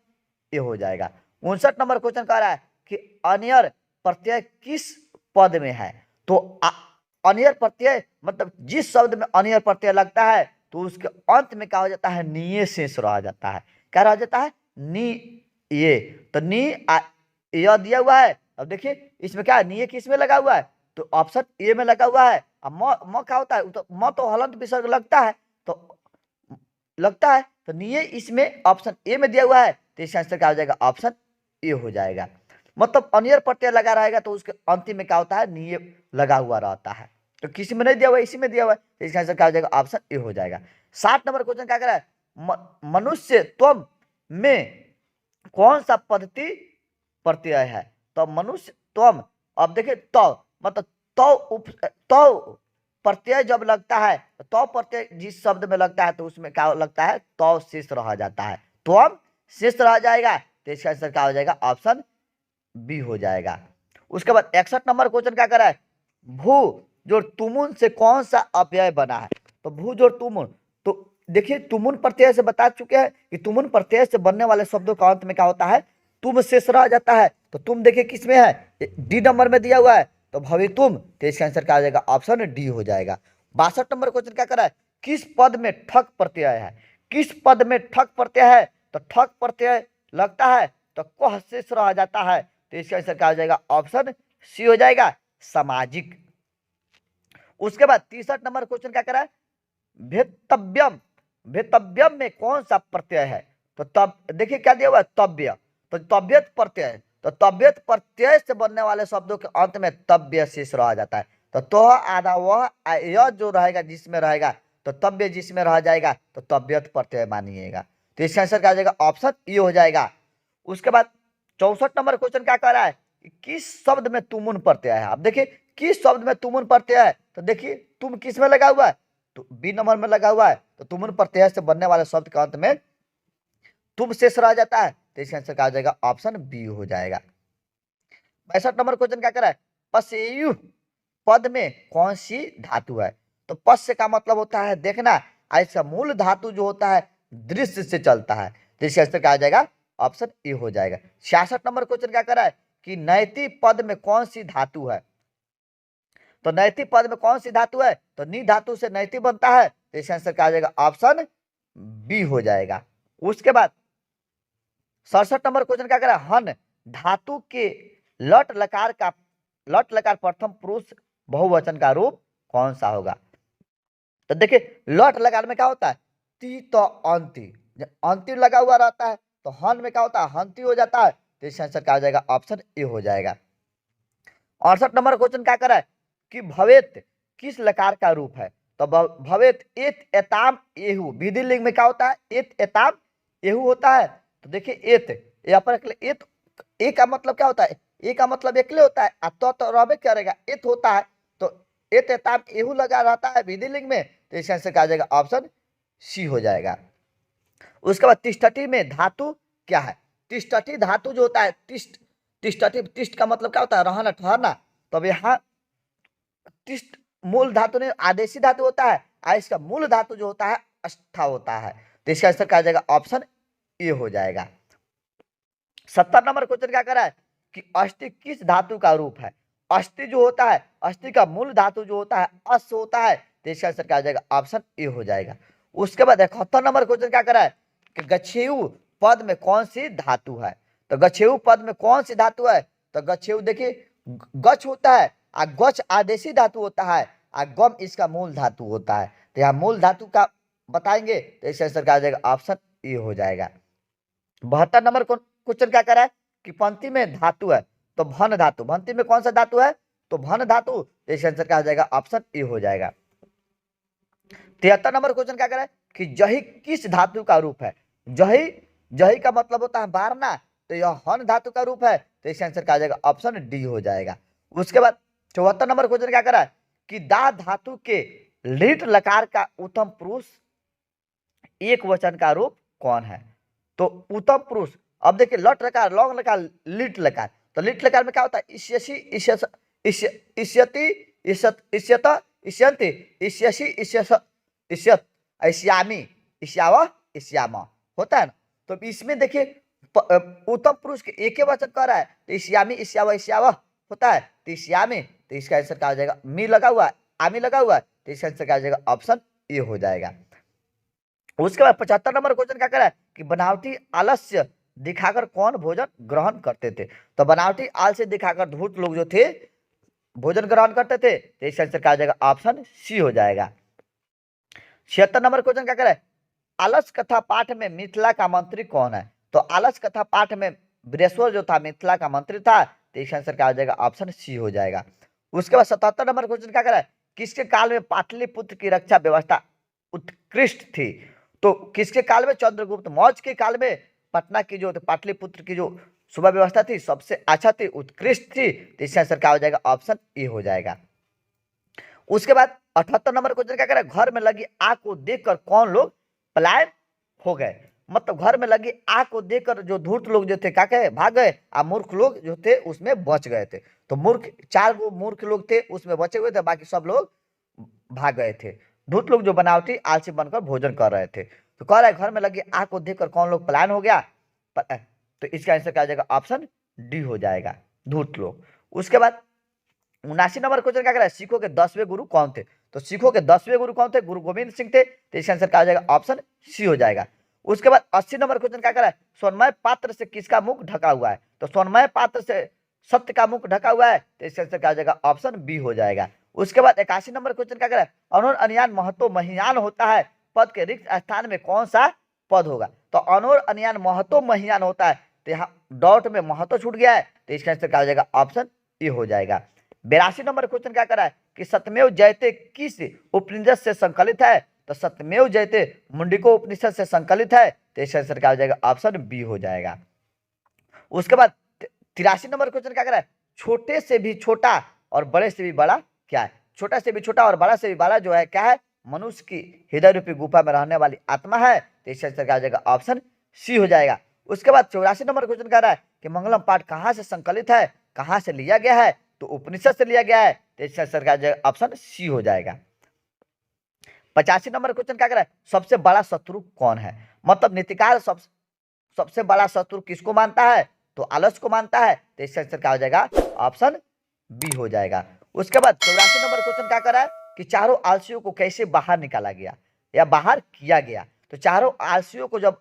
Speaker 1: ए हो जाएगा। 59 नंबर क्वेश्चन कह रहा है कि अनियर प्रत्यय किस पद में है। तो अनियर प्रत्यय मतलब जिस शब्द में अनियर प्रत्यय लगता है तो उसके अंत में क्या हो जाता है, निये शेष रह जाता है। क्या रह जाता है, नी ये। तो नी यह दिया हुआ है। अब देखिए इसमें क्या है, निये किस में लगा हुआ है, तो ऑप्शन ए में लगा हुआ है। अब म क्या होता है, तो म तो हलंत विसर्ग लगता है, तो लगता है तो निये इसमें ऑप्शन ए में दिया हुआ है। तो इसका आंसर क्या हो जाएगा, ऑप्शन ए हो जाएगा। मतलब अनियर प्रत्यय लगा रहेगा तो उसके अंतिम में क्या होता है, निये लगा हुआ रहता है। तो किसी में नहीं दिया हुआ, इसी में दिया हुआ है। तो इसका आंसर क्या हो जाएगा, ऑप्शन ए हो जाएगा। 60 नंबर क्वेश्चन क्या कर रहा है, मनुष्य त्वम में कौन सा पद्धति प्रत्यय है। तो मनुष्य त्वम, अब देखिए तो मतलब तो प्रत्यय जब लगता है तो प्रत्यय जिस शब्द में लगता है तो उसमें क्या लगता है, तो शेष रह जाता है, त्वम शेष रह जाएगा। तो इसका आंसर क्या हो जाएगा, ऑप्शन बी हो जाएगा। उसके बाद 61 नंबर क्वेश्चन क्या कर रहा है, भू जोड़ तुमुन से कौन सा अव्यय बना है। तो भू जोड़ तुमुन, तो देखिए तुमुन प्रत्यय से बता चुके हैं कि तुमुन प्रत्यय से बनने वाले शब्दों का अंत में क्या होता है, तुम शेष रह जाता है। तो तुम देखिए किस में है, डी नंबर में दिया हुआ है, तो भवि तुम। तो इसका आंसर क्या हो जाएगा, ऑप्शन डी हो जाएगा। 62 नंबर क्वेश्चन क्या कर रहा है, किस पद में ठक प्रत्यय है। किस पद में ठक प्रत्यय है, तो ठक प्रत्यय लगता है तो कह शेष रह जाता है। तो इसका आंसर क्या हो जाएगा, ऑप्शन सी हो जाएगा, सामाजिक। उसके बाद 63 नंबर क्वेश्चन क्या करा है, भेतव्यम, भेतव्यम में कौन सा प्रत्यय है। तो तब देखिए क्या दिया हुआ है, तव्य। तो तव्यत प्रत्यय, तो तव्यत प्रत्यय से बनने वाले शब्दों के अंत में तव्य शेष रह जाता है। तो आधा वह यह जो रहेगा जिसमें रहेगा, तो तव्य जिसमें रह जाएगा तो तव्यत प्रत्यय मानिएगा। तो इसका आंसर क्या हो जाएगा, ऑप्शन ई हो जाएगा। उसके बाद 64 नंबर क्वेश्चन क्या कह रहा है, किस शब्द में तुमुन प्रत्यय है। अब देखिए किस शब्द में तुमुन प्रत्यय है, तो देखिए तुम किस में लगा हुआ है, तो बी नंबर में लगा हुआ है। तो तुमुन प्रत्यय से बनने वाले शब्द के अंत में तुम शेष रह जाता है। तो इसका आंसर क्या हो जाएगा, ऑप्शन बी हो जाएगा। 62 नंबर क्वेश्चन क्या करा है, पसेयु पद में कौन सी धातु है। तो पश्य का मतलब होता है देखना, इसका मूल धातु जो होता है दृश्य से चलता है। तो इसका आंसर क्या हो जाएगा, ऑप्शन ए हो जाएगा। 66 नंबर क्वेश्चन क्या करा है कि नैति पद में कौन सी धातु है। तो नैति पद में कौन सी धातु है, तो नी धातु से नैति बनता है। तो इसका आंसर क्या हो जाएगा, ऑप्शन बी हो जाएगा। उसके बाद 67 नंबर क्वेश्चन क्या करा, हन धातु के लट लकार का, लट लकार प्रथम पुरुष बहुवचन का रूप कौन सा होगा। तो देखिए लट लकार में क्या होता है, ती तो अंति, अंति लगा हुआ रहता है। तो हन में क्या होता है, हंती हो जाता है। तो इसका आंसर क्या हो जाएगा, ऑप्शन ए हो जाएगा। 68 नंबर क्वेश्चन क्या करा है कि भवेत किस लकार का रूप है? तो भवेत एत एताम एहू, विधि लिंग में क्या होता है? एत एताम एहू होता है। तो देखिए एत, यहाँ पर एत, ए का मतलब क्या होता है? ए का मतलब एकले होता है, तो रहबे करेगा, एत होता है, तो एत एताम एहू लगा रहता है विधि लिंग में, तो इसका आंसर क्या आ जाएगा? ऑप्शन सी हो जाएगा। उसके बाद तिष्ठति में धातु क्या है? तिष्ठति धातु जो होता है, तिष्ठ, तिष्ठति, तिष्ठ का मतलब क्या होता है? रहना, ठहरना। तो अब यहाँ तिष्ठ मूल धातु नहीं, आदेशी धातु होता है, इसका मूल धातु जो होता है अष्ठा होता है, तो इसका आंसर क्या आ जाएगा? ऑप्शन ए हो जाएगा। 70 नंबर क्वेश्चन क्या कर रहा है कि अस्थि किस धातु का रूप है? अस्थि जो होता है, अस्थि का मूल धातु जो होता है अस होता है, तो इसका आंसर क्या आ जाएगा? ऑप्शन ए हो जाएगा। उसके बाद 71 नंबर क्वेश्चन क्या कर रहा है कि गच्छेयु पद में कौन सी धातु है? तो गच्छेयु पद में कौन सी धातु है? तो गच्छेयु देखिए गच्छ होता है, गच्छ आदेशी धातु होता है, गम इसका मूल धातु होता है, तो यहाँ मूल धातु का बताएंगे, तो इसका आंसर क्या आ जाएगा? ऑप्शन ए हो जाएगा। 72 नंबर क्वेश्चन क्या कर रहा है कि पंक्ति में धातु है, तो भन धातु, पंक्ति में कौन सा धातु है? तो भन धातु, तो इसका आंसर क्या हो जाएगा? ऑप्शन ए हो जाएगा। 73 नंबर क्वेश्चन क्या कर रहा है कि जही किस धातु का रूप है? जही, जही का मतलब होता है बारना, तो यह हन धातु का रूप है, तो इसका आंसर क्या आ जाएगा? ऑप्शन डी हो जाएगा। उसके बाद 74 नंबर क्वेश्चन क्या कर रहा है कि दा धातु के लिट लकार का उत्तम पुरुष एक वचन का रूप कौन है? तो उत्तम पुरुष, अब देखिए लट लकार, लौंग लकार, लिट लकार, तो लिट लकार में क्या होता है? इष्यसि, इष्यति, इष्यत, इष्यन्ति, इष्यसि, इष्यस, इष्यत, इष्यामि, इष्याव, इष्याम होता है ना। तो इसमें देखिए उत्तम पुरुष के एक ही वचन कर रहा है, तो इष्यामि, इष्याव, इष्याव होता है, तो इष्यामि, तो इसका आंसर क्या हो जाएगा? मी लगा हुआ है, आमी लगा हुआ है, तो इसका आंसर क्या हो जाएगा? ऑप्शन ए हो जाएगा। उसके बाद 75 नंबर क्वेश्चन क्या कर रहा है कि बनावटी आलस्य दिखाकर कौन भोजन ग्रहण करते थे? तो बनावटी आलस्य दिखाकर धूर्त लोग जो थे भोजन ग्रहण करते थे, तो इसका आंसर क्या हो जाएगा? ऑप्शन सी हो जाएगा। 76 नंबर क्वेश्चन क्या कर रहा है? आलस कथा पाठ में मिथिला का मंत्री कौन है? तो आलस कथा पाठ में बृहस्पति जो था मिथिला का मंत्री था, तो इसका आंसर क्या हो जाएगा? ऑप्शन सी हो जाएगा। उसके बाद 77 नंबर क्वेश्चन क्या कर रहा है? किसके काल में पाटलिपुत्र की रक्षा व्यवस्था उत्कृष्ट थी? तो किसके काल में? चंद्रगुप्त मौर्य के काल में पटना की जो पाटलिपुत्र की जो सुबह व्यवस्था थी सबसे अच्छा थी, उत्कृष्ट थी, तो इसका आंसर क्या हो जाएगा? ऑप्शन ए हो जाएगा। उसके बाद 78 नंबर क्वेश्चन क्या कर रहा है? घर में लगी आग को देखकर कौन लोग पलायन हो गए? मतलब घर में लगी आग को देखकर जो धूर्त लोग जो थे क्या कहे? भाग गए, और मूर्ख लोग जो थे उसमें बच गए थे। तो मूर्ख, 4 मूर्ख लोग थे उसमें बचे हुए थे, बाकी सब लोग भाग गए थे। धूर्त लोग जो बनावटी आलसी बनकर भोजन कर रहे थे। तो कह रहा है घर में लगी आग को देखकर कौन लोग पलायन हो गया? तो इसका आंसर क्या आ जाएगा? ऑप्शन डी हो जाएगा, धूर्त लोग। उसके बाद 79 नंबर क्वेश्चन क्या कर रहा है? सिखों के 10वें गुरु कौन थे? तो सिखों के 10वें गुरु कौन थे? गुरु गोविंद सिंह थे, तो इसका आंसर क्या आ जाएगा? ऑप्शन सी हो जाएगा। उसके बाद 80 नंबर क्वेश्चन क्या कर रहा है? सोनमय पात्र से किसका मुख ढका हुआ है? तो सोनमय पात्र से सत्य का मुख ढका हुआ है, तो इसका आंसर क्या आ जाएगा? ऑप्शन बी हो जाएगा। उसके बाद 81 नंबर क्वेश्चन क्या कर रहा है? अनोर अनियान महतो महियान होता है, पद के रिक्त स्थान में कौन सा पद होगा? तो अनोर अनियान महतो महियान होता है, तो यहाँ डॉट में महतो छूट गया है, तो इसका आंसर क्या हो जाएगा? ऑप्शन ए हो जाएगा। 82 नंबर क्वेश्चन क्या कर रहा है कि सत्यमेव जयते किस उपनिषद से संकलित है? तो सत्यमेव जयते मुंडिको उपनिषद से संकलित है, तो इसका आंसर क्या हो जाएगा? ऑप्शन बी हो जाएगा। उसके बाद 83 नंबर क्वेश्चन क्या कर रहा है? छोटे से भी छोटा और बड़े से भी बड़ा क्या है? छोटा से भी छोटा और बड़ा से भी बड़ा जो है क्या है? मनुष्य की हृदय रूपी गुफा में रहने वाली आत्मा है, तो इसका आंसर क्या हो जाएगा? ऑप्शन सी हो जाएगा। उसके बाद 84 नंबर क्वेश्चन कह रहा है कि मंगलम पाठ कहाँ से संकलित है, कहाँ से लिया गया है? तो उपनिषद से लिया गया है, तो इसका आंसर क्या हो जाएगा? ऑप्शन सी हो जाएगा। 85 नंबर क्वेश्चन क्या कर रहा है? सबसे बड़ा शत्रु कौन है? मतलब नीतिकार सबसे बड़ा शत्रु किसको मानता है? तो आलस को मानता है, तो इसका आंसर क्या हो जाएगा? ऑप्शन बी हो जाएगा। उसके बाद 84 नंबर क्वेश्चन क्या कर रहा है कि चारों आलसियों को कैसे बाहर निकाला गया या बाहर किया गया? तो चारों आलसियों को जब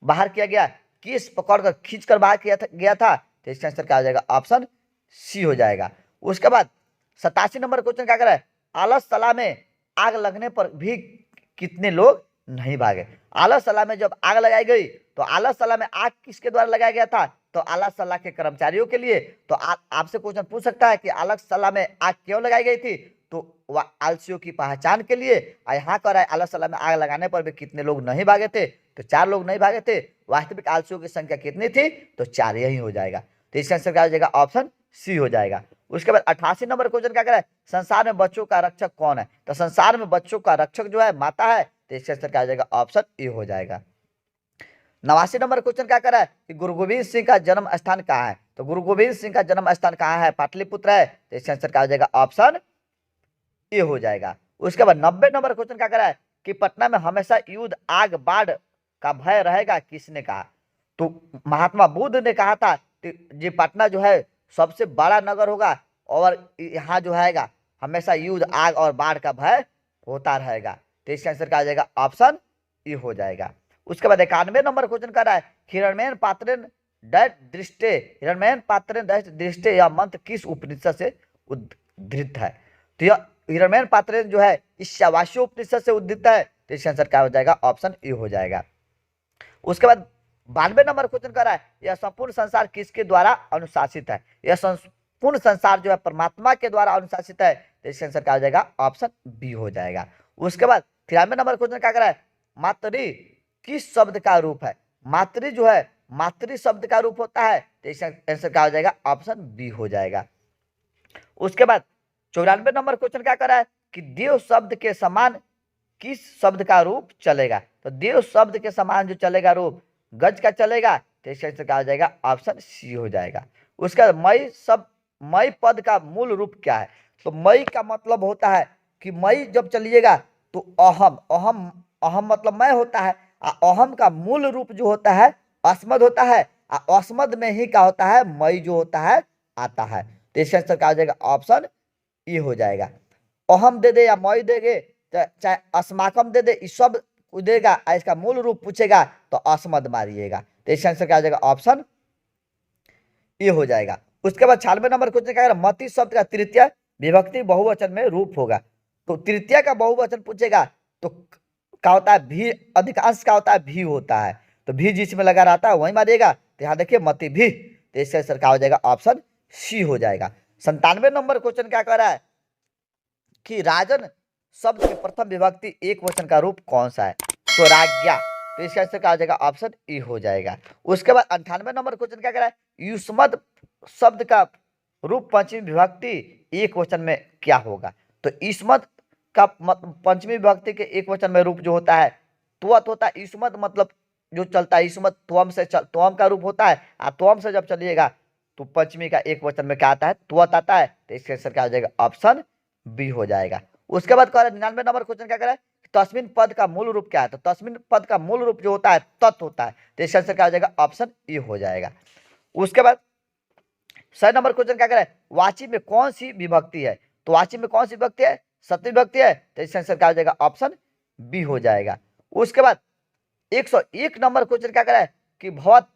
Speaker 1: बाहर किया गया, किस पकड़कर खींचकर बाहर गया था, तो इसका आंसर क्या हो जाएगा? ऑप्शन सी हो जाएगा। उसके बाद 87 नंबर क्वेश्चन क्या कर रहा है? आलस तला में आग लगने पर भी कितने लोग नहीं भागे? आलस तला में जब आग लगाई गई, तो आलस तला में आग किसके द्वारा लगाया गया था? तो आलस तला के कर्मचारियों के लिए। तो आपसे क्वेश्चन पूछ सकता है कि आलस तला में आग क्यों लगाई गई थी? तो आलसियों की पहचान के लिए यहाँ कर आलस में आग लगाने पर भी कितने लोग नहीं भागे थे, तो 4 लोग नहीं भागे थे। वास्तविक आलसियों की संख्या कितनी थी, तो 4, यही हो जाएगा। तो इसका आंसर क्या हो जाएगा, ऑप्शन सी हो जाएगा। उसके बाद 88 नंबर क्वेश्चन क्या करें, संसार में बच्चों का रक्षक कौन है, तो संसार में बच्चों का रक्षक जो है माता है, तो इसका आंसर क्या हो जाएगा, ऑप्शन ए हो जाएगा। 89 नंबर क्वेश्चन क्या कर रहा है कि गुरु गोविंद सिंह का जन्म स्थान कहाँ है, तो गुरु गोविंद सिंह का जन्म स्थान कहाँ है, पाटलिपुत्र है, तो इसका आंसर क्या हो जाएगा, ऑप्शन ए हो जाएगा। उसके बाद 90 नंबर क्वेश्चन क्या कर रहा है कि पटना में हमेशा युद्ध आग बाढ़ का भय रहेगा, किसने कहा, तो महात्मा बुद्ध ने कहा था कि ये पटना जो है सबसे बड़ा नगर होगा और यहाँ जो है हमेशा युद्ध आग और बाढ़ का भय होता रहेगा, तो इसका आंसर क्या हो जाएगा, ऑप्शन ए हो जाएगा। उसके बाद 91 नंबर क्वेश्चन कर रहा है हिरण्मयन पात्रेण डैश दृष्टे, हिरण्मयन पात्रेण डैश दृष्टे, यह मंत्र किस उपनिषद से उद्धृत है, तो यह हिरण्मयन पात्रेण जो है ईशावास्य उपनिषद से उद्धृत है, तो इसका आंसर क्या हो जाएगा, ऑप्शन ए हो जाएगा। उसके बाद 92 नंबर क्वेश्चन कर रहा है यह संपूर्ण संसार किसके द्वारा अनुशासित है, यह संपूर्ण संसार जो है परमात्मा के द्वारा अनुशासित है, तो इसका आंसर क्या हो जाएगा, ऑप्शन बी हो जाएगा। उसके बाद 93 नंबर क्वेश्चन क्या कर रहा है मातृ किस शब्द का रूप है, मातृ जो है मातृ शब्द का रूप होता है, तो इसका आंसर क्या हो जाएगा, ऑप्शन बी हो जाएगा। उसके बाद 94 नंबर क्वेश्चन क्या कर रहा है कि देव शब्द के समान किस शब्द का रूप चलेगा, तो देव शब्द के समान जो चलेगा रूप गज का चलेगा, तो इसका आंसर क्या हो जाएगा, ऑप्शन सी हो जाएगा। उसका मई पद का मूल रूप क्या है, तो मई का मतलब होता है कि मई जब चलिएगा तो अहम अहम अहम मतलब मैं होता है, अहम का मूल रूप जो होता है अस्मद होता है, अस्मद में ही क्या होता है, मई जो होता है आता है, तो इसका आंसर क्या हो जाएगा, ऑप्शन ए हो जाएगा। अहम दे दे या मई देगे, चाहे अस्माकम दे दे, इस सब देगा, इसका मूल रूप पूछेगा तो अस्मद मारिएगा, तो इसका आंसर क्या हो जाएगा, ऑप्शन ए हो जाएगा। उसके बाद 96 नंबर क्वेश्चन क्या है मति शब्द का तृतीय विभक्ति बहुवचन में रूप होगा, तो तृतीय का बहुवचन पूछेगा तो क्या होता है, भी, अधिकांश का होता है भी होता है, तो भी जिसमें लगा रहता है वही मारिएगा, तो यहाँ देखिए मति भी, तो इसका आंसर क्या हो जाएगा, ऑप्शन सी हो जाएगा। 97 नंबर क्वेश्चन क्या कर रहा है कि राजन शब्द के प्रथम विभक्ति एक वचन का रूप कौन सा है, तो राज्ञा, तो इसका आंसर क्या हो जाएगा, ऑप्शन ए हो जाएगा। उसके बाद 98 नंबर क्वेश्चन क्या कर रहा है युष्मद शब्द का रूप पंचमी विभक्ति एक वचन में क्या होगा, तो युष्मद का पंचमी विभक्ति के एक वचन में रूप जो होता है त्वत होता है, युष्मद मतलब जो चलता है युष्मद त्वम से त्वम का रूप होता है, त्वम से जब चलिएगा तो पंचमी का एक वचन में क्या आता है, त्वत आता है, तो इसका आंसर क्या हो जाएगा, ऑप्शन बी हो जाएगा। उसके बाद कह रहे 99 नंबर क्वेश्चन क्या करे तस्मिन पद का मूल रूप क्या है, तो तस्मिन पद का मूल रूप जो होता है तत् होता है, तो इसका आंसर क्या हो जाएगा, ऑप्शन ए हो जाएगा। उसके बाद 100 नंबर क्वेश्चन क्या करे वाची में कौन सी विभक्ति है, तो वाची में कौन सी विभक्ति है, सप्तमी विभक्ति है, तो इसका आंसर क्या हो जाएगा, ऑप्शन बी हो जाएगा। उसके बाद 101 नंबर क्वेश्चन क्या करे कि भवत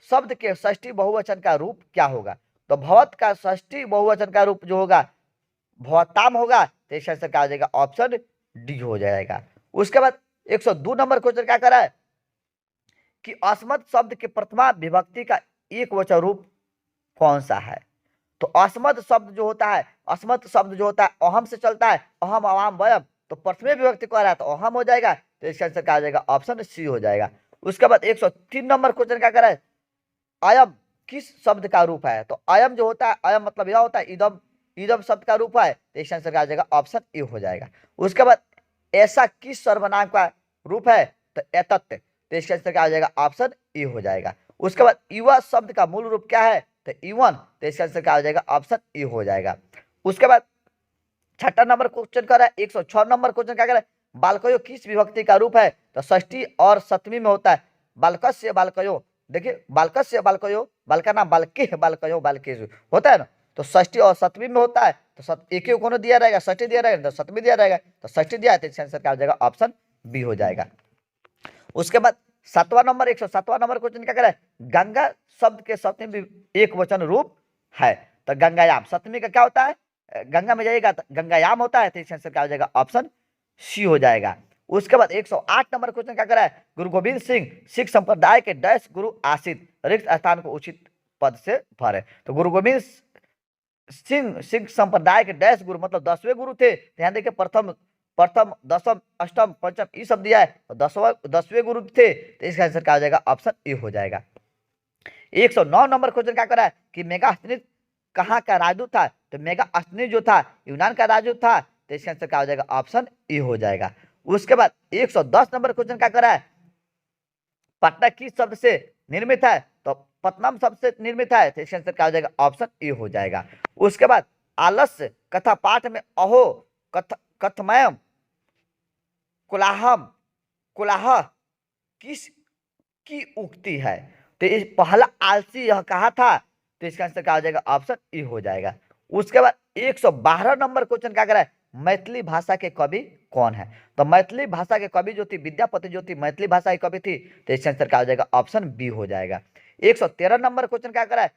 Speaker 1: शब्द के षष्ठी बहुवचन का रूप क्या होगा, तो भवत का षष्ठी बहुवचन का रूप जो होगा भवताम होगा, तो इसका आंसर क्या हो जाएगा, ऑप्शन डी हो जाएगा। उसके बाद 102 नंबर क्वेश्चन क्या कर रहा है कि अस्मद शब्द के प्रथमा विभक्ति का एक वचन रूप कौन सा है, तो अस्मद शब्द जो होता है अस्मद शब्द जो होता है अहम से चलता है, अहम अवाम वयम, तो प्रथमे विभक्ति कह रहा है तो अहम हो जाएगा, तो इसका आंसर क्या हो जाएगा, ऑप्शन सी हो जाएगा। उसके बाद 103 नंबर क्वेश्चन क्या कर रहा है अयम किस शब्द का रूप है, तो अयम जो होता है अयम मतलब यह होता है इदम, इदम शब्द का रूप है, तो इसका आंसर क्या हो जाएगा, ऑप्शन ए हो जाएगा। उसके बाद ऐसा किस सर्वनाम का रूप है, तो एतत्, तो इसका आंसर क्या हो जाएगा, ऑप्शन ए हो जाएगा। उसके बाद युवा शब्द का मूल रूप क्या है, तो युवन, तो इसका आंसर क्या हो जाएगा, ऑप्शन ए हो जाएगा। उसके बाद 6 नंबर क्वेश्चन कर रहा है 106 नंबर क्वेश्चन क्या कर रहा है बालकयो किस विभक्ति का रूप है, तो षष्ठी और सप्तमी में होता है, बालकस्य बालकयो, देखिए बालकस्य बालकयो, बालका नाम बालके बालकयो बालके होता है ना, तो षष्ठी और सप्तमी में होता है, तो एक ही कोनो दिया रहेगा, षष्ठी दिया रहेगा तो सप्तमी दिया रहेगा, तो षष्ठी दिया है तो इसका आंसर क्या हो जाएगा, ऑप्शन बी हो जाएगा। उसके बाद 7वां नंबर 107वां नंबर क्वेश्चन क्या कर रहा है गंगा शब्द के सप्तमी एक वचन रूप है, तो गंगायाम, सप्तमी का क्या होता है, गंगा में जाइएगा तो गंगायाम होता है, तो इसका आंसर क्या हो जाएगा, ऑप्शन सी हो जाएगा। उसके बाद 108 नंबर क्वेश्चन क्या कर रहा है गुरु गोविंद सिंह सिख संप्रदाय के डैश गुरु आशित रिक्त स्थान को उचित पद से भरे, तो गुरु गोविंद सिंह सिंह संप्रदाय के डैश गुरु मतलब 10वें गुरु थे। ध्यान देखिए, प्रथम प्रथम दसम अष्टम पंचम ये सब दिया है, तो 10वें गुरु थे, तो इसका आंसर क्या हो जाएगा, ऑप्शन ए हो जाएगा। 109 नंबर क्वेश्चन क्या करा है कि मेगास्थनीज कहाँ का राजदूत था, तो मेगास्थनीज जो था यूनान का राजदूत था, तो इसका आंसर क्या हो जाएगा, ऑप्शन ए हो जाएगा। उसके बाद 110 नंबर क्वेश्चन क्या करा है, पटना किस शब्द से निर्मित है, तो पत्नम शब्द से निर्मित है, तो इसका आंसर क्या हो जाएगा, ऑप्शन ए हो जाएगा। उसके बाद आलस्य कथा पाठ में अहो कथमयम कुलाहम कुलाह किस की उक्ति है, तो इस पहला आलसी यह कहा था, तो इसका आंसर क्या हो जाएगा, ऑप्शन ए हो जाएगा। उसके बाद 112 नंबर क्वेश्चन क्या कर रहा है, मैथिली भाषा के कवि कौन है, तो मैथिली भाषा के कवि जो थी विद्यापति जो थी मैथिली भाषा की कवि थी, तो इसका आंसर क्या हो जाएगा, ऑप्शन बी हो जाएगा। 113 नंबर क्वेश्चन क्या कर रहा है,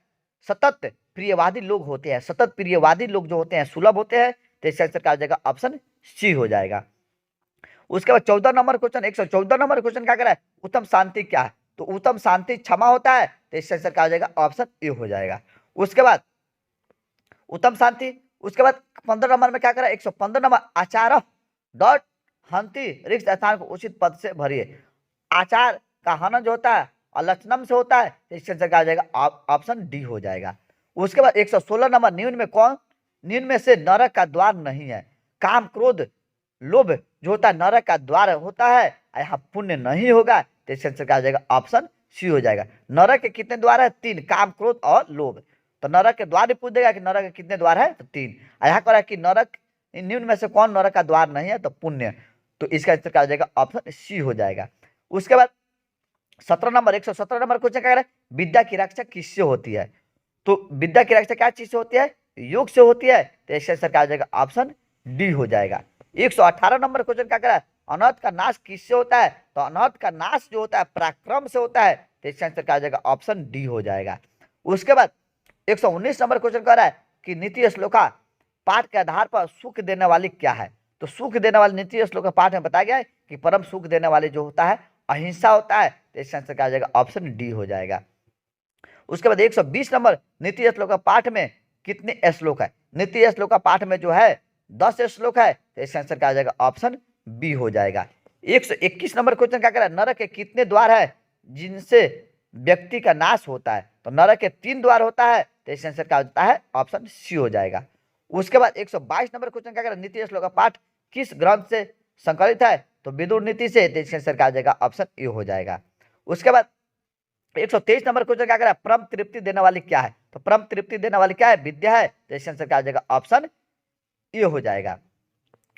Speaker 1: सतत प्रियवादी लोग होते हैं, सतत प्रियवादी लोग जो होते हैं सुलभ होते हैं, तो इसका आंसर क्या हो जाएगा, ऑप्शन सी हो जाएगा। उसके बाद 14 नंबर क्वेश्चन 114 नंबर क्वेश्चन क्या कर रहा है, उत्तम शांति क्या है, तो उत्तम शांति क्षमा होता है, तो इसका आंसर क्या हो जाएगा, ऑप्शन ए हो जाएगा। उसके बाद उत्तम शांति, उसके बाद 15 नंबर में क्या करा 115 नंबर आचार डॉट हंति रिक्त स्थान को उचित पद से भरिए। आचार का हनन जो होता है अलक्षणम से होता है, तो इसका आंसर क्या हो जाएगा, ऑप्शन डी हो जाएगा। उसके बाद 116 नंबर निम्न में से नरक का द्वार नहीं है, काम क्रोध लोभ जो होता है नरक का द्वार होता है, यहाँ पुण्य नहीं होगा, तो इसका आंसर क्या हो जाएगा, ऑप्शन सी हो जाएगा। नरक के कितने द्वार है, 3, काम क्रोध और लोभ, तो नरक के द्वार पूछ देगा कि नरक के कितने द्वार है, तो 3। यहाँ कह रहा है कि नरक निम्न में से कौन नरक का द्वार नहीं है, तो पुण्य, तो इसका आंसर क्या हो जाएगा, ऑप्शन सी हो जाएगा। उसके बाद 17 नंबर 117 नंबर क्वेश्चन क्या कह रहा है, विद्या की रक्षा किससे होती है, तो विद्या की रक्षा क्या चीज से होती है, योग से होती है, तो इसका आंसर क्या हो जाएगा, ऑप्शन डी हो जाएगा। 118 नंबर क्वेश्चन क्या करा है, अनर्थ का नाश किससे होता है, तो अनर्थ का नाश जो होता है पराक्रम से होता है, तो इसका आंसर क्या हो जाएगा, ऑप्शन डी हो जाएगा। उसके बाद 119 नंबर क्वेश्चन कह रहा है कि नीति श्लोका पाठ के आधार पर सुख देने वाली क्या है, तो सुख देने वाली नीति श्लोका पाठ में बताया गया है कि परम सुख देने वाले जो होता है अहिंसा होता है, तो इसका आंसर क्या हो जाएगा, ऑप्शन डी हो जाएगा। उसके बाद 120 नंबर नीति श्लोका पाठ में कितने श्लोक है, नीति श्लोका पाठ में जो है 10 श्लोक है, तो इसका आंसर क्या हो जाएगा, ऑप्शन बी हो जाएगा। 121 नंबर क्वेश्चन क्या कर रहा है, नरक के कितने द्वार है जिनसे व्यक्ति का नाश होता है, तो नरक के 3 द्वार होता है, तो इसका आंसर क्या होता है, ऑप्शन सी हो जाएगा। उसके बाद 122 नंबर क्वेश्चन क्या कर रहा है, नीति श्लोक का पाठ किस ग्रंथ से संकलित है, तो विदुर नीति से, तो इसका आंसर क्या हो जाएगा, ऑप्शन ए हो जाएगा। उसके बाद 123 नंबर क्वेश्चन क्या कर रहा है, परम तृप्ति देने वाली क्या है, तो परम तृप्ति देने वाली क्या है, विद्या है, तो इसका आंसर क्या हो जाएगा, ऑप्शन ए हो जाएगा।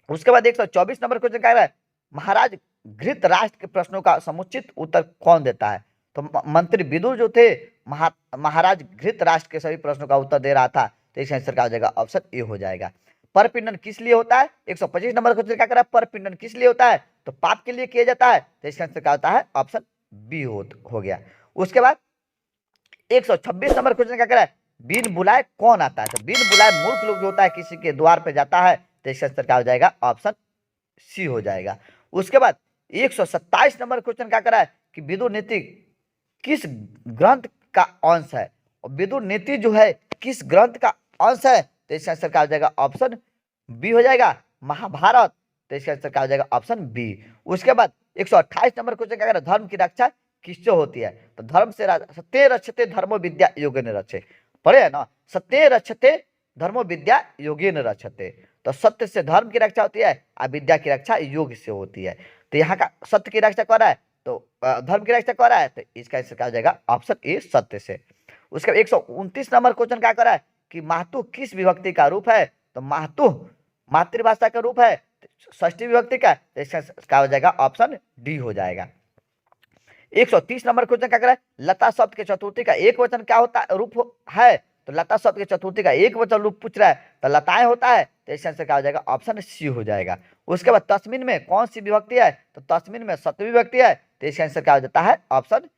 Speaker 1: उसके बाद 124 नंबर क्वेश्चन क्या है, महाराज घृतराष्ट्र के प्रश्नों का समुचित उत्तर कौन देता है, तो मंत्री विदुर जो थे महाराज घृतराष्ट्र के सभी प्रश्नों का उत्तर दे रहा था, तो इसका आंसर क्या हो जाएगा, ऑप्शन ए हो जाएगा। परपिंडन किस लिए होता है, 125 नंबर क्वेश्चन क्या कर रहा है, परपिंडन किस लिए होता है, तो पाप के लिए किया जाता है, तो इसका आंसर क्या होता है, ऑप्शन बी हो गया। उसके बाद 126 नंबर क्वेश्चन क्या कर रहा है, बिन बुलाए कौन आता है, तो बिन बुलाए मूर्ख लोग जो होता है किसी के द्वार पे जाता है, तो इसका आंसर क्या हो जाएगा, ऑप्शन सी हो जाएगा। उसके बाद 127 नंबर क्वेश्चन क्या कर रहा है कि विदुर नीति किस ग्रंथ का अंश है, और विदुर नीति जो है किस ग्रंथ का अंश है, तो इसका आंसर क्या हो जाएगा, ऑप्शन बी हो जाएगा, महाभारत, तो इसका आंसर क्या हो जाएगा, ऑप्शन बी। उसके बाद 128 नंबर क्वेश्चन क्या कर रहा है, धर्म की रक्षा किससे होती है, तो धर्म से सत्य रक्षते धर्मो विद्या योगेन रक्षे, पढ़े है ना, सत्य रक्षते धर्मो विद्या योगेन रक्षते, तो सत्य से धर्म की रक्षा होती है और विद्या की रक्षा योग से होती है, तो यहाँ का सत्य की रक्षा कर रहा है, तो धर्म की रक्षा कर रहा है, तो इसका आंसर क्या हो जाएगा, ऑप्शन ए सत्य से। उसके 129 नंबर क्वेश्चन क्या कर रहा है कि मातु किस विभक्ति का रूप है, तो मातु मातृभाषा का रूप है, षष्ठी विभक्ति का, तो इसका क्या हो जाएगा, ऑप्शन डी हो जाएगा। 130 नंबर क्वेश्चन क्या कर रहा है, लता शब्द के चतुर्थी का एक वचन क्या होता है रूप है, तो लता शब्द के चतुर्थी का एक वचन रूप पूछ रहा है, तो लताएं होता है, तो इसका आंसर क्या हो जाएगा, ऑप्शन सी हो जाएगा। उसके बाद तस्मिन में कौन सी विभक्ति है, तो तस्मिन में सत्य विभक्ति है, तो इसका आंसर क्या हो जाता है, ऑप्शन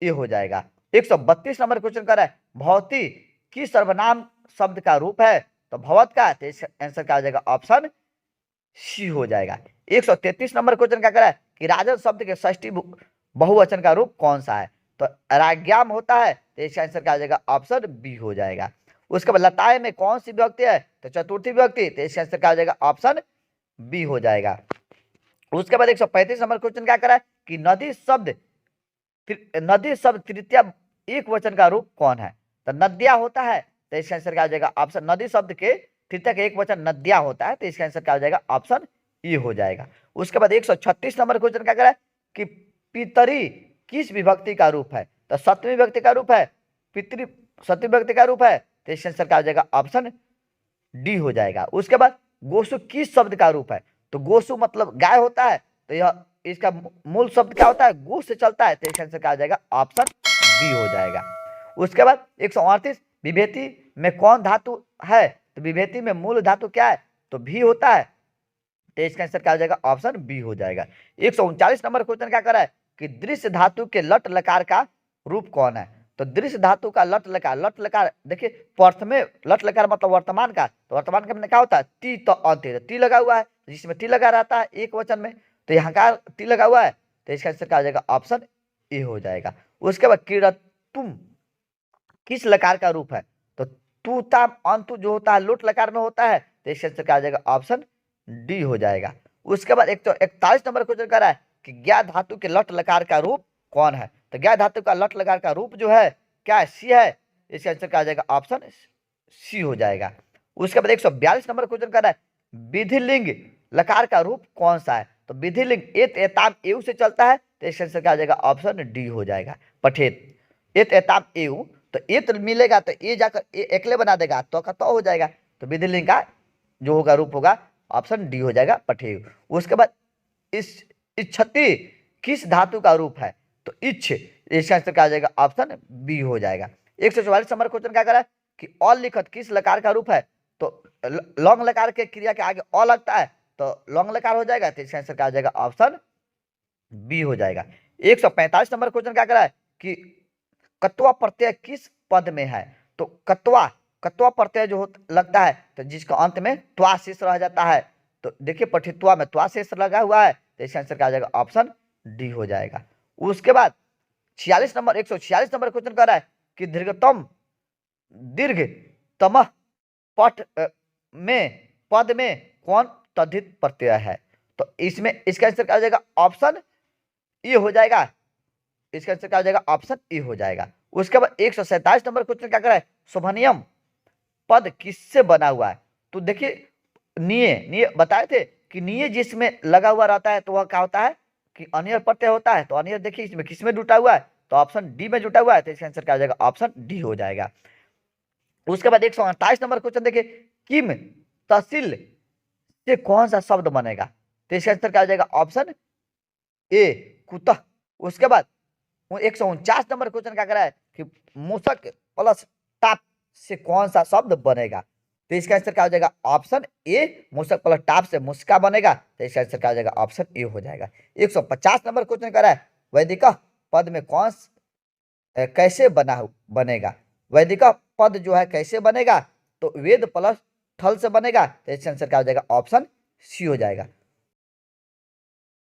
Speaker 1: ए हो जाएगा। 132 नंबर क्वेश्चन कर रहा है भवती किस सर्वनाम शब्द का रूप है, तो भवत का, तो इसका आंसर क्या हो जाएगा, ऑप्शन सी हो जाएगा। 133 नंबर क्वेश्चन क्या कर रहा है कि राजन शब्द के षष्ठी बहुवचन का रूप कौन सा है, तो राज्ञाम होता है, तो इसका आंसर क्या हो जाएगा, ऑप्शन बी हो जाएगा। उसके बाद लताए में कौन सी विभक्ति है, तो चतुर्थी विभक्ति, तो इसका आंसर क्या हो जाएगा, ऑप्शन बी हो जाएगा। उसके बाद 135 नंबर क्वेश्चन क्या करा है कि नदी शब्द तृतीया एक वचन का रूप कौन है, तो नदिया होता है, तो इसका आंसर क्या हो जाएगा, ऑप्शन, नदी शब्द के तृतीया का एक वचन नदिया होता है, तो इसका आंसर क्या हो जाएगा, ऑप्शन ई हो जाएगा। उसके बाद 136 नंबर क्वेश्चन क्या करा है कि पितरी किस विभक्ति का रूप है, तो सप्तमी विभक्ति का रूप है, पितृ सप्तमी विभक्ति का रूप है, तो इसका आंसर क्या हो जाएगा, ऑप्शन डी हो जाएगा। उसके बाद गोसु किस शब्द का रूप है, तो गोसु मतलब गाय होता है, तो यह इसका मूल शब्द क्या होता है, गो से चलता है, तो इसका आंसर क्या हो जाएगा, ऑप्शन बी हो जाएगा। उसके बाद 138 विभेति में कौन धातु है, तो विभेति में मूल धातु क्या है, तो भी होता है, तो इसका आंसर क्या हो जाएगा, ऑप्शन बी हो जाएगा। 139 नंबर क्वेश्चन क्या कर रहा है कि दृश्य धातु के लट लकार का रूप कौन है, तो दृश्य धातु का लट लकार देखिए प्रथमे लट लकार मतलब वर्तमान का, तो वर्तमान का मतलब क्या होता है, ती, तो अंत है, ती लगा हुआ है, जिसमें ती लगा रहता है एक वचन में, तो यहाँ का ती लगा हुआ है, तो इसका आंसर क्या हो जाएगा, ऑप्शन ए हो जाएगा। उसके बाद किरतुम किस लकार का रूप है, तो तू ताम अंतु जो होता है लोट लकार में होता है, तो इसका आंसर क्या हो जाएगा, ऑप्शन डी हो जाएगा। उसके बाद 141 नंबर क्वेश्चन कर रहा है कि ज्ञा धातु के लट लकार का रूप कौन है, तो ज्ञा धातु का लट लकार का रूप जो है क्या है, सी है, इसका आंसर क्या हो जाएगा, ऑप्शन सी हो जाएगा। उसके बाद 142 नंबर क्वेश्चन कर रहा है विधिलिंग लकार का रूप कौन सा है, तो विधिलिंग एत एताम एऊ से चलता है, तो इसका आंसर क्या हो जाएगा, ऑप्शन डी हो जाएगा, पठेत एत एताम एऊ, तो एत मिलेगा तो ए जाकर एकले बना देगा, तो का तो हो जाएगा, तो विधिलिंग का जो होगा रूप होगा, ऑप्शन डी हो जाएगा, पठेय। उसके बाद इच्छति किस धातु का रूप है, तो इच्छ, इसका आंसर क्या हो जाएगा, ऑप्शन बी हो जाएगा। 144 नंबर क्वेश्चन क्या करा है कि अलिखत किस लकार का रूप है, तो लौंग लकार के क्रिया के आगे अ लगता है, तो लौंग लकार हो जाएगा, तो इसका आंसर क्या हो जाएगा, ऑप्शन बी हो जाएगा। 145 नंबर क्वेश्चन क्या करा है कि कत्वा प्रत्यय किस पद में है, तो कत्वा प्रत्यय जो लगता है, तो जिसका अंत में त्वा शेष रह जाता है, तो देखिए पठित्वा में त्वा शेष लगा हुआ है, तो इसका आंसर क्या हो जाएगा, ऑप्शन डी हो जाएगा। उसके बाद 146 नंबर क्वेश्चन कर रहा है कि दीर्घतम पद में कौन तद्धित प्रत्यय है, तो इसमें इसका आंसर क्या हो जाएगा, ऑप्शन ए हो जाएगा, इसका आंसर क्या हो जाएगा, ऑप्शन ए हो जाएगा। उसके बाद 147 नंबर क्वेश्चन क्या कर रहा है, शोभनियम पद किससे बना हुआ है, तो देखिए निये बताए थे कि निये जिसमें लगा हुआ रहता है तो वह क्या होता है कि अनियर प्रत्यय होता है, तो अनियर देखिए इसमें किसमें जुटा हुआ है, तो ऑप्शन डी में जुटा हुआ है, तो इसका आंसर क्या हो जाएगा, ऑप्शन डी हो जाएगा। उसके बाद 128 नंबर क्वेश्चन देखिए किम तहसील से कौन सा शब्द बनेगा, तो इसका आंसर क्या हो जाएगा, ऑप्शन ए कुतः। उसके बाद 149 नंबर क्वेश्चन क्या कर रहा है कि मूसक प्लस टाप से कौन सा शब्द बनेगा, तो इसका आंसर क्या हो जाएगा, option A Mushak plus top से मुस्का बनेगा, तो इसका आंसर क्या हो जाएगा, ऑप्शन ए हो जाएगा। 150 नंबर क्वेश्चन कर रहा है वैदिक पद में कौन कैसे बनेगा, वैदिक पद जो है कैसे बनेगा, तो वेद प्लस थल से बनेगा, तो इसका आंसर क्या हो जाएगा, ऑप्शन सी हो जाएगा।